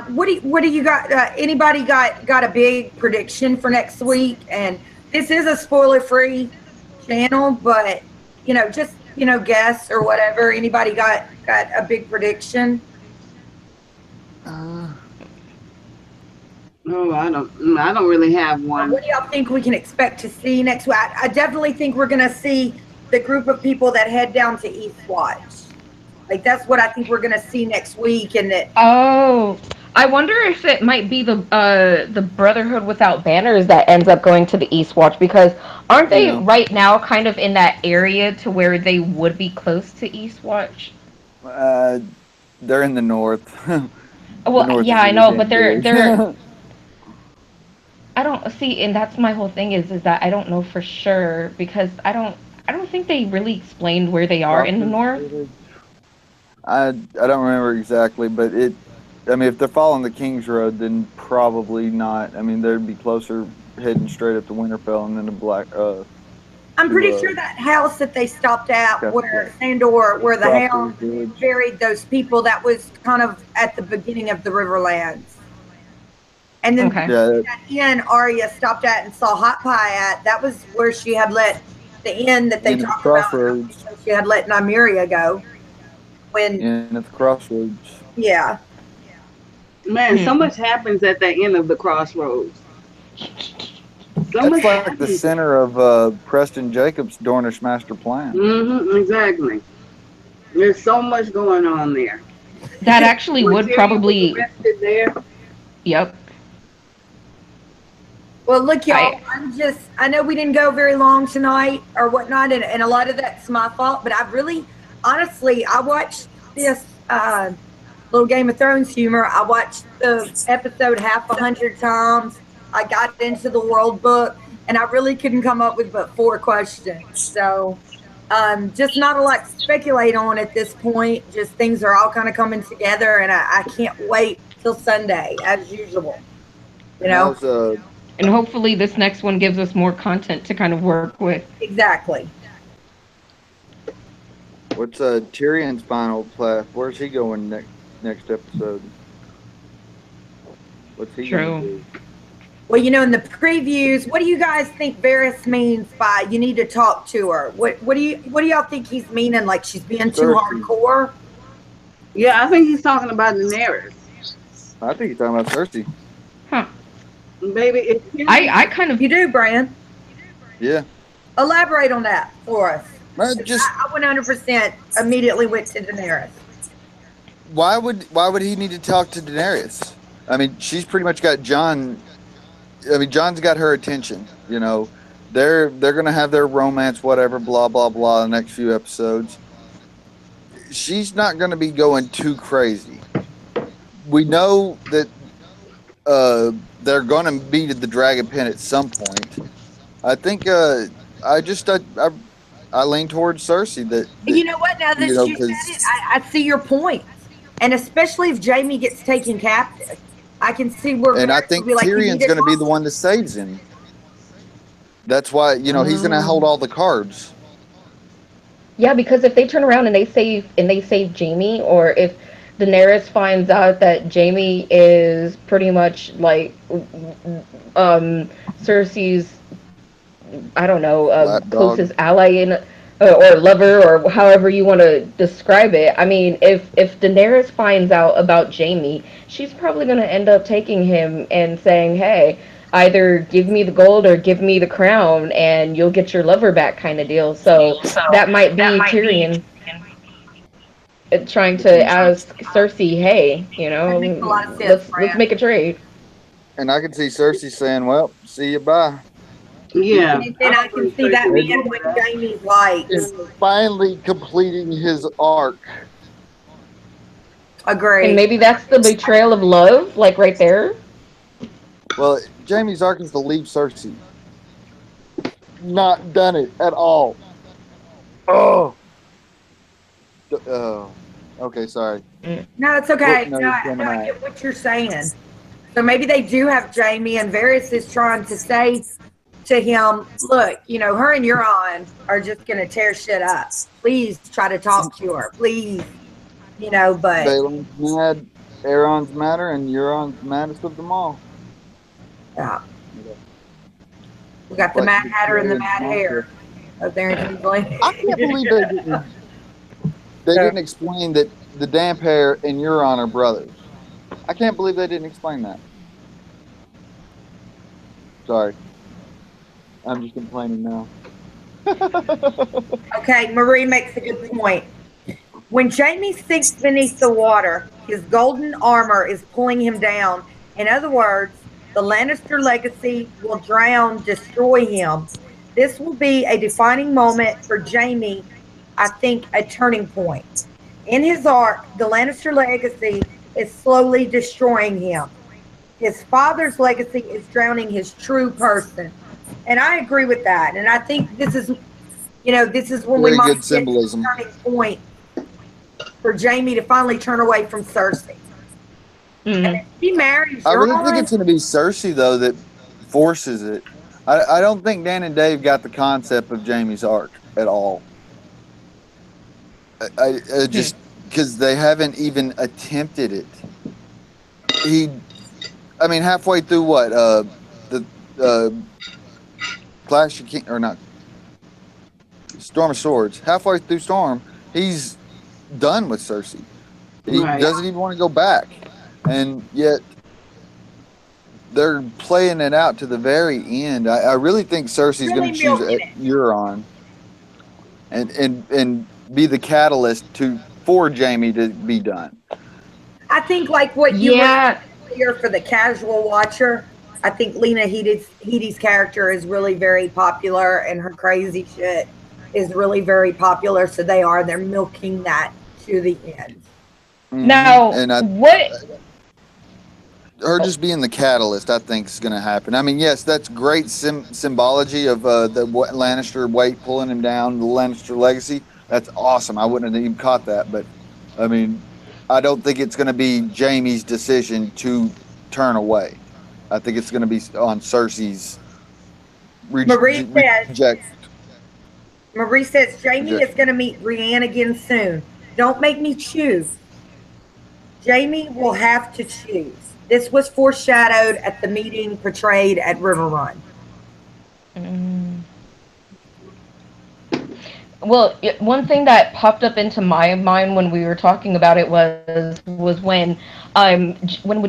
what do you got? Anybody got a big prediction for next week? And this is a spoiler free channel, but just guess or whatever. Anybody got a big prediction?
Uh,
Oh, I don't really have
What
one.
do y'all think we can expect to see next week? I definitely think we're going to see the group of people that head down to Eastwatch. Like that's what I think we're going to see next week, and that
Oh, I wonder if it might be the Brotherhood without banners that ends up going to the East Watch, because aren't they
yeah.
right now kind of in that area to where they would be close to East Watch?
Uh, they're in the north. The
Well,
north
yeah,
is
I
really
know, but
damn
they're
big.
they're I don't see, and that's my whole thing is that I don't know for sure, because I don't think they really explained where they are in the
Crawford
north.
Village. I don't remember exactly, but it. I mean, if they're following the King's Road, then probably not. I mean, they'd be closer heading straight up to Winterfell and then to Black
I'm
to
pretty sure that house that they stopped at
Castle
where
Black.
Sandor, where the
Crawford
Hound
Village.
buried those people, that was kind of at the beginning of the Riverlands. And then
Okay.
Yeah,
that inn Arya stopped at and saw Hot Pie at, that was where she had let the inn that they
in at the
talked about
crossroads.
earlier, she had let Nymeria go. When,
In at the crossroads.
yeah.
Man, so
Hmm.
much happens at the end of the crossroads. So
That's
much
like the
happens.
center of Preston Jacobs' Dornish master plan.
Exactly. There's so much going on there.
That actually
When
would
Tyrion was
probably.
arrested there,
Yep.
Well, look, y'all,
I
I know we didn't go very long tonight or whatnot, and a lot of that's my fault, but I really, honestly, I watched this little Game of Thrones humor. I watched the episode half 100 times. I got into the world book, and I really couldn't come up with but four questions. So, just not a lot to speculate on at this point. Just things are all kind of coming together, and I can't wait till Sunday, as usual. You know?
How's
And hopefully this next one gives us more content to kind of work with.
Exactly.
what's Tyrion's final plan? Where's he going next episode? What's he gonna
True.
do?
Well, in the previews, what do you guys think Varys means by "you need to talk to her"? What do y'all think he's meaning? Like she's being too
Cersei.
hardcore?
yeah, I think he's talking about Daenerys.
I think he's talking about Cersei.
Huh.
Baby, if
I
Tyrion,
kind of.
You do, Brian.
Yeah.
Elaborate on that for us.
Just
I 100% immediately went to Daenerys.
why would he need to talk to Daenerys? I mean, she's pretty much got John. I mean, John's got her attention. They're gonna have their romance, whatever, blah blah blah. The next few episodes, she's not gonna be going too crazy. We know that they're gonna meet at the Dragon Pen at some point. I think I just I lean towards Cersei that
You know what? Now that you said it,
because
I see your point. And especially if Jamie gets taken captive, I can see where
and I
Varys will
think
be like, "You need
Tyrion's
to
gonna be
talk
the
to
one that saves him. That's why he's gonna hold
Um,
all the cards.
yeah, because if they turn around and they save Jamie, or if Daenerys finds out that Jamie is pretty much like Cersei's, I don't know, closest
Lapdog.
ally in. or lover, or however you want to describe it. I mean, if Daenerys finds out about Jaime, she's probably going to end up taking him and saying, "Hey, either give me the gold or give me the crown, and you'll get your lover back," kind of deal. So that might be Tyrion trying to ask Cersei, "Hey,
That makes a lot of sense,
let's
Brand.
make a trade."
And I can see Cersei saying, "Well, see you, bye."
Yeah,
And
I
then I
was
can
going to
see
say
that
And,
being
something like
what
that.
Jamie's likes.
and finally completing his arc.
And
Agree.
maybe that's the betrayal of love, like right there.
Well, Jamie's arc is to leave Cersei. Not done it at all. Oh, oh. Okay, sorry.
No, it's
Book
okay. No,
nose
no,
coming
I
out.
get what you're saying. So maybe they do have Jamie, and Varys is trying to say to him, look, her and Euron are just going to tear shit up. Please try to talk to her. Please, but
Balon's mad. Aaron's madder, and Euron's maddest of them all.
we got the
Like
Mad Hatter and the
betrayed
Mad
Martha.
Hare of their Kingsley.
I can't believe they
So,
didn't explain that the damp hair and Euron are brothers. I can't believe they didn't explain that. Sorry, I'm just complaining now.
okay, Marie makes a good point. When Jamie sinks beneath the water, his golden armor is pulling him down. In other words, the Lannister legacy will drown, destroy him. This will be a defining moment for Jamie, I think a turning point. In his arc, the Lannister legacy is slowly destroying him. His father's legacy is drowning his true person. And I agree with that. And I think this is when we
Very
might
good
get to the
symbolism.
turning point for Jamie to finally turn away from Cersei. And
Mm.
if she marries
I really think
Euron,
it's going to be Cersei though that forces it. I don't think Dan and Dave got the concept of Jamie's arc at all. I
Hmm.
just because they haven't even attempted it. He, I mean, halfway through what the uh, Clash of King or not Storm of Swords. Halfway through Storm, he's done with Cersei. He
Right.
doesn't even want to go back, and yet they're playing it out to the very end. I really think Cersei's going
really
to choose
milking it.
Euron and be the catalyst for Jamie to be done.
I think like what you were
Yeah,
saying earlier for the casual watcher, I think Lena Headey's character is really very popular and her crazy shit is really very popular. So they're milking that to the end.
now
And
what?
her
Oh,
just being the catalyst, I think, is going to happen. I mean, yes, that's great symbology of the Lannister weight pulling him down, the Lannister legacy. That's awesome. I wouldn't have even caught that, but I mean, I don't think it's going to be Jamie's decision to turn away. I think it's going to be on Cersei's
Marie says
reject
Marie says Jamie is
rejection.
going to meet Brienne again soon. Don't make me choose. Jamie will have to choose. This was foreshadowed at the meeting portrayed at River Run.
mm. Well, one thing that popped up into my mind when we were talking about it was when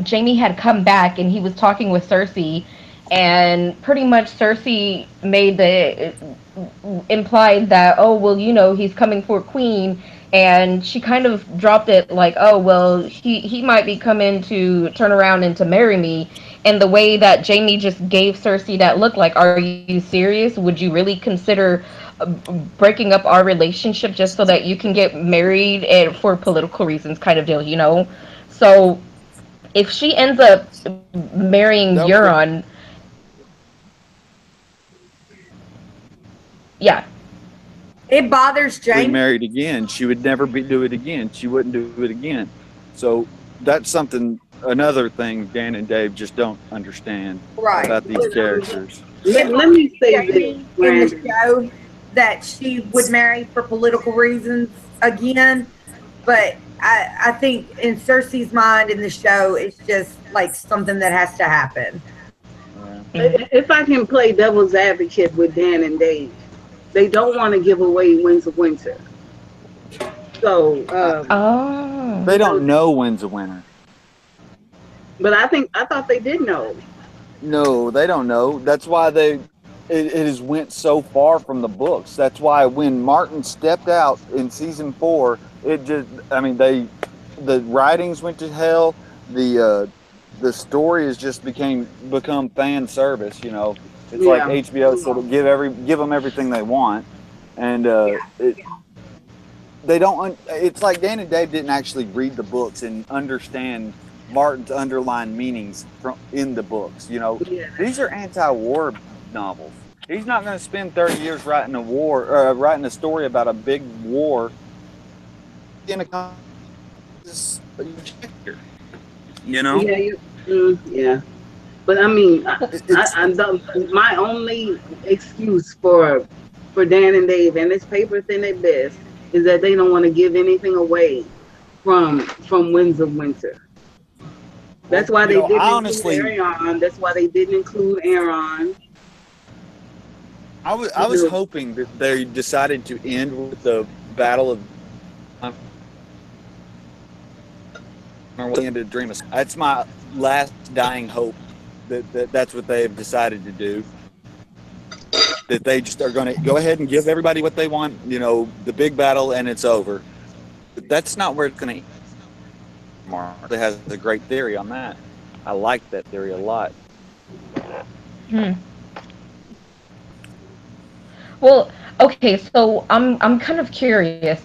Jamie had come back and he was talking with Cersei, and pretty much Cersei made the implied that, oh well, he's coming for Queen, and she kind of dropped it like, oh well, he might be coming to turn around and to marry me. And the way that Jamie just gave Cersei that look, like, are you serious? Would you really consider breaking up our relationship just so that you can get married and for political reasons, kind of deal, So if she ends up marrying
That would have
Euron, yeah.
It bothers Jamie.
married again. She would never do it again. She wouldn't do it again. So that's something. Another thing Dan and Dave just don't understand
Right.
about these characters.
It
Let me
bothers
say this,
Jamie in the
Brandon.
show that she would marry for political reasons again. But I think in Cersei's mind in the show, it's just like something that has to happen.
Yeah.
Mm-hmm.
If I can play devil's advocate with Dan and Dave, they don't want to give away Winds of Winter. So,
Oh.
They
so,
don't know when's a winner.
but I thought they did know.
No, they don't know. That's why it has went so far from the books. That's why when Martin stepped out in season 4, it just I mean the writings went to hell. The story has just become fan service. It's like
Yeah,
HBO sort of give them everything they want, and they don't. It's like Dan and Dave didn't actually read the books and understand Martin's underlying meanings in the books.
yeah, that's
These are
true.
anti-war novels. He's not going to spend 30 years writing a story about a big war in a you know.
Yeah, yeah. But I mean,
It's
my only excuse for Dan and Dave and this paper thin at best is that they don't want to give anything away from Winds of Winter.
well,
That's why they didn't
I
include
honestly,
Arion. That's why they didn't include Aaron.
I was hoping that they decided to end with the battle of or into Dream of. That's my last dying hope that's what they have decided to do. That they just are going to go ahead and give everybody what they want, the big battle, and it's over. But that's not where it's going to. Mark has a great theory on that. I like that theory a lot.
Hmm. Well, okay, so I'm kind of curious.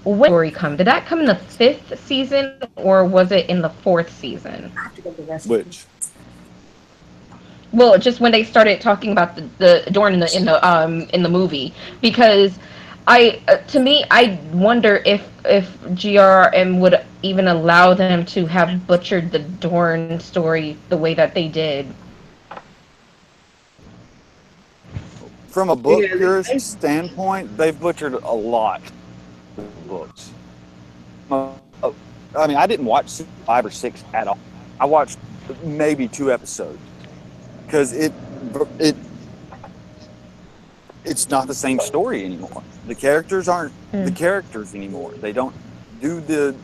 When did story come? Did that come in the 5th season or was it in the 4th season?
I have to go to the restroom.
Which
Well, just when they started talking about the Dorn in the movie, because to me I wonder if GRM would even allow them to have butchered the Dorn story the way that they did.
from a book
Yeah,
purist standpoint, they've butchered a lot of books. Uh, I mean, I didn't watch 5 or 6 at all. I watched maybe 2 episodes because it's not the same story anymore. The characters aren't the
Mm.
characters anymore. Do the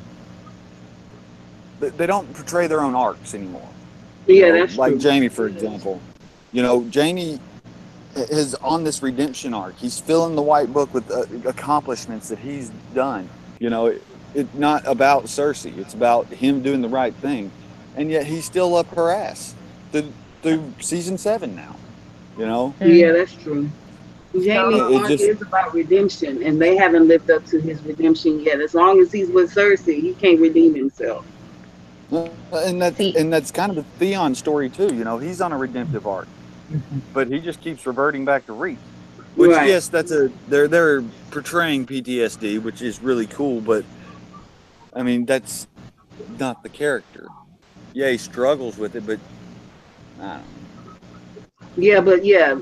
they don't portray their own arcs anymore.
yeah, that's
Like
true.
Jamie, for example. Jamie is on this redemption arc. He's filling the white book with accomplishments that he's done. It's not about Cersei. It's about him doing the right thing, and yet he's still up her ass through season 7 now. You know,
Yeah,
Mm.
that's true. Jamie's
it
arc
just
is about redemption, and they haven't lived up to his redemption yet. As long as he's with Cersei, he can't redeem himself.
See,
and that's kind of the Theon story too. He's on a redemptive arc, but he just keeps reverting back to Reek. Which
Right.
yes, they're portraying PTSD, which is really cool, but I mean that's not the character. Yeah, he struggles with it, but I don't
Yeah, but yeah.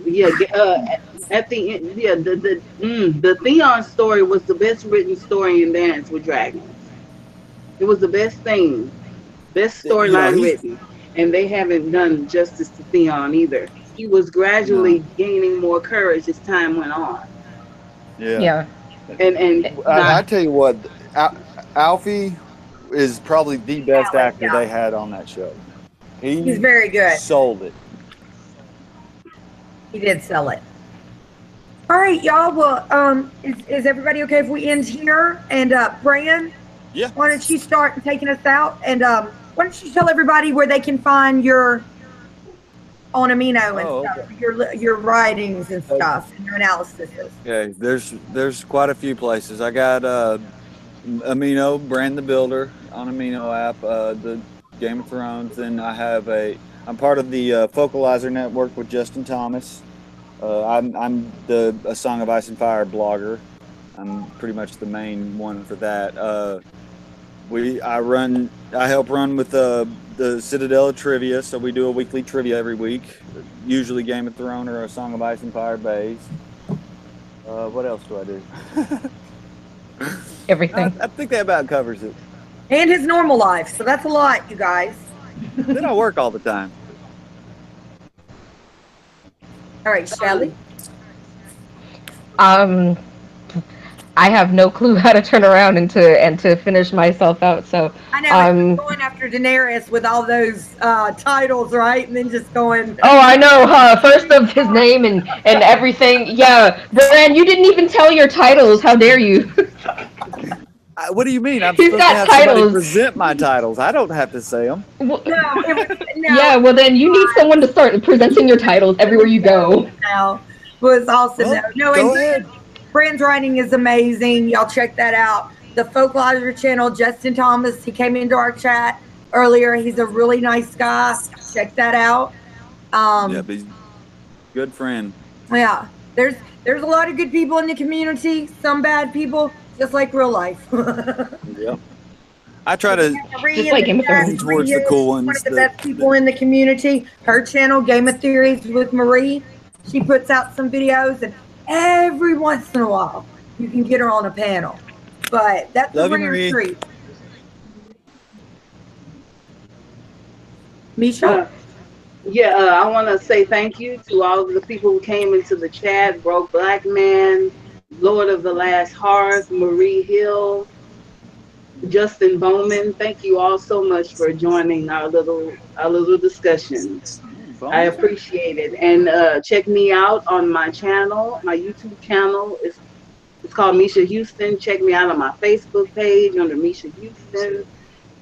At the end, yeah, the Theon story was the best written story in Dance with Dragons. It was the best thing, best
know.
storyline
He
written, and they haven't done justice to Theon either. He was
no,
gradually gaining more courage as time went on,
yeah.
yeah.
and
I
not
tell you what, Alfie is probably the best
Alex,
actor
yeah.
they had on that show.
He's
He
very good.
sold it.
He did sell it. All right, y'all. Well, is everybody okay if we end here? And Bran,
Yeah.
why don't you start taking us out? And why don't you tell everybody where they can find your on amino and
Oh, okay.
stuff, your writings and
Uh,
stuff, and your analyses.
Okay, there's quite a few places. I got Amino, Brand the Builder on Amino app, the Game of Thrones, and I'm part of the Focalizer Network with Justin Thomas. I'm the A Song of Ice and Fire blogger. I'm pretty much the main one for that. I help run with the Citadel of Trivia, so we do a weekly trivia every week, usually Game of Thrones or A Song of Ice and Fire based. What else do I do? I,
Everything.
I think that about covers it.
And his normal life. So that's a lot, you guys.
Then I work all the time.
All right, Shelley.
Um, I have no clue how to turn around and to finish myself out. So,
I know it's
um,
going after Daenerys with all those titles, right? And then just going.
oh, I know, huh? First of his name and everything. Yeah, Bran, you didn't even tell your titles. How dare you?
What do you mean? I'm
He's
supposed to
got
have somebody
titles.
present my titles. I don't have to say them.
Well,
No, it was no.
yeah, well then you need someone to start presenting your titles everywhere you go.
No, was awesome.
Well,
No, and
go ahead.
Brand's writing is amazing. Y'all check that out. The Folklore channel, Justin Thomas, he came into our chat earlier. He's a really nice guy. Check that out.
Yeah,
Um,
but he's a good friend.
yeah, there's a lot of good people in the community. Some bad people, just like real life.
Yep. I try to
Marie
Just
in
like
the
Game of
chat.
lean
Thrones.
towards
Marie
the
is
cool
one of
ones
the best people in the community. Her channel, Game of Theories with Marie, she puts out some videos, and every once in a while, you can get her on a panel. But that's a
love you,
rare
Marie.
treat. Misha?
Uh, yeah, I want to say thank you to all of the people who came into the chat. Broke Black Man, Lord of the Last Hearth, Marie Hill, Justin Bowman. Thank you all so much for joining our little discussion. I
Bowman's here.
appreciate it. And check me out on my channel. My YouTube channel is it's called Mischa Houston. Check me out on my Facebook page under Mischa Houston.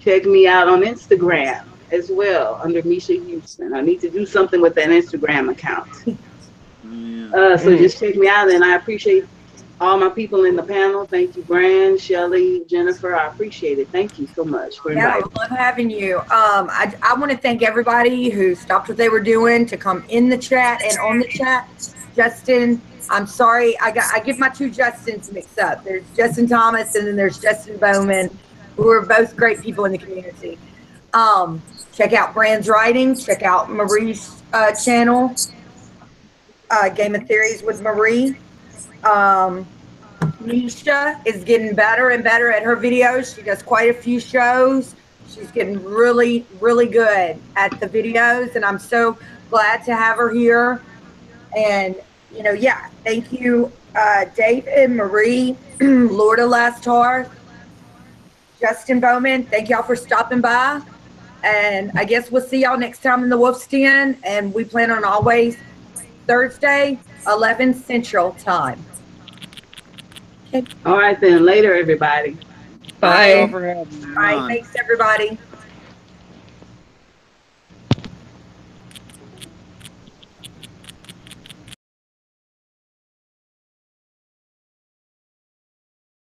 Check me out on Instagram as well under Mischa Houston. I need to do something with that Instagram account.
Yeah.
So just check me out, and I appreciate all my people in the panel. Thank you, Brand, Shelley, Jennifer. I appreciate it. Thank you so much for
Yeah, I
inviting me.
love having you. I want to thank everybody who stopped what they were doing to come in the chat and on the chat. Justin, I'm sorry, I get my two Justins mixed up. There's Justin Thomas and then there's Justin Bowman, who are both great people in the community. Check out Brand's writing. Check out Marie's channel, Game of Theories with Marie. Um, Misha is getting better and better at her videos. She does quite a few shows. She's getting really, really good at the videos, and I'm so glad to have her here. And yeah, thank you, David, Marie, Lord of Lastar, Justin Bowman. Thank y'all for stopping by. And I guess we'll see y'all next time in the Wolf's Den. And we plan on always Thursday, 11 Central Time. Okay.
All right, then. Later, everybody.
Thank you all
Bye.
for having me
All right.
on.
Thanks, everybody.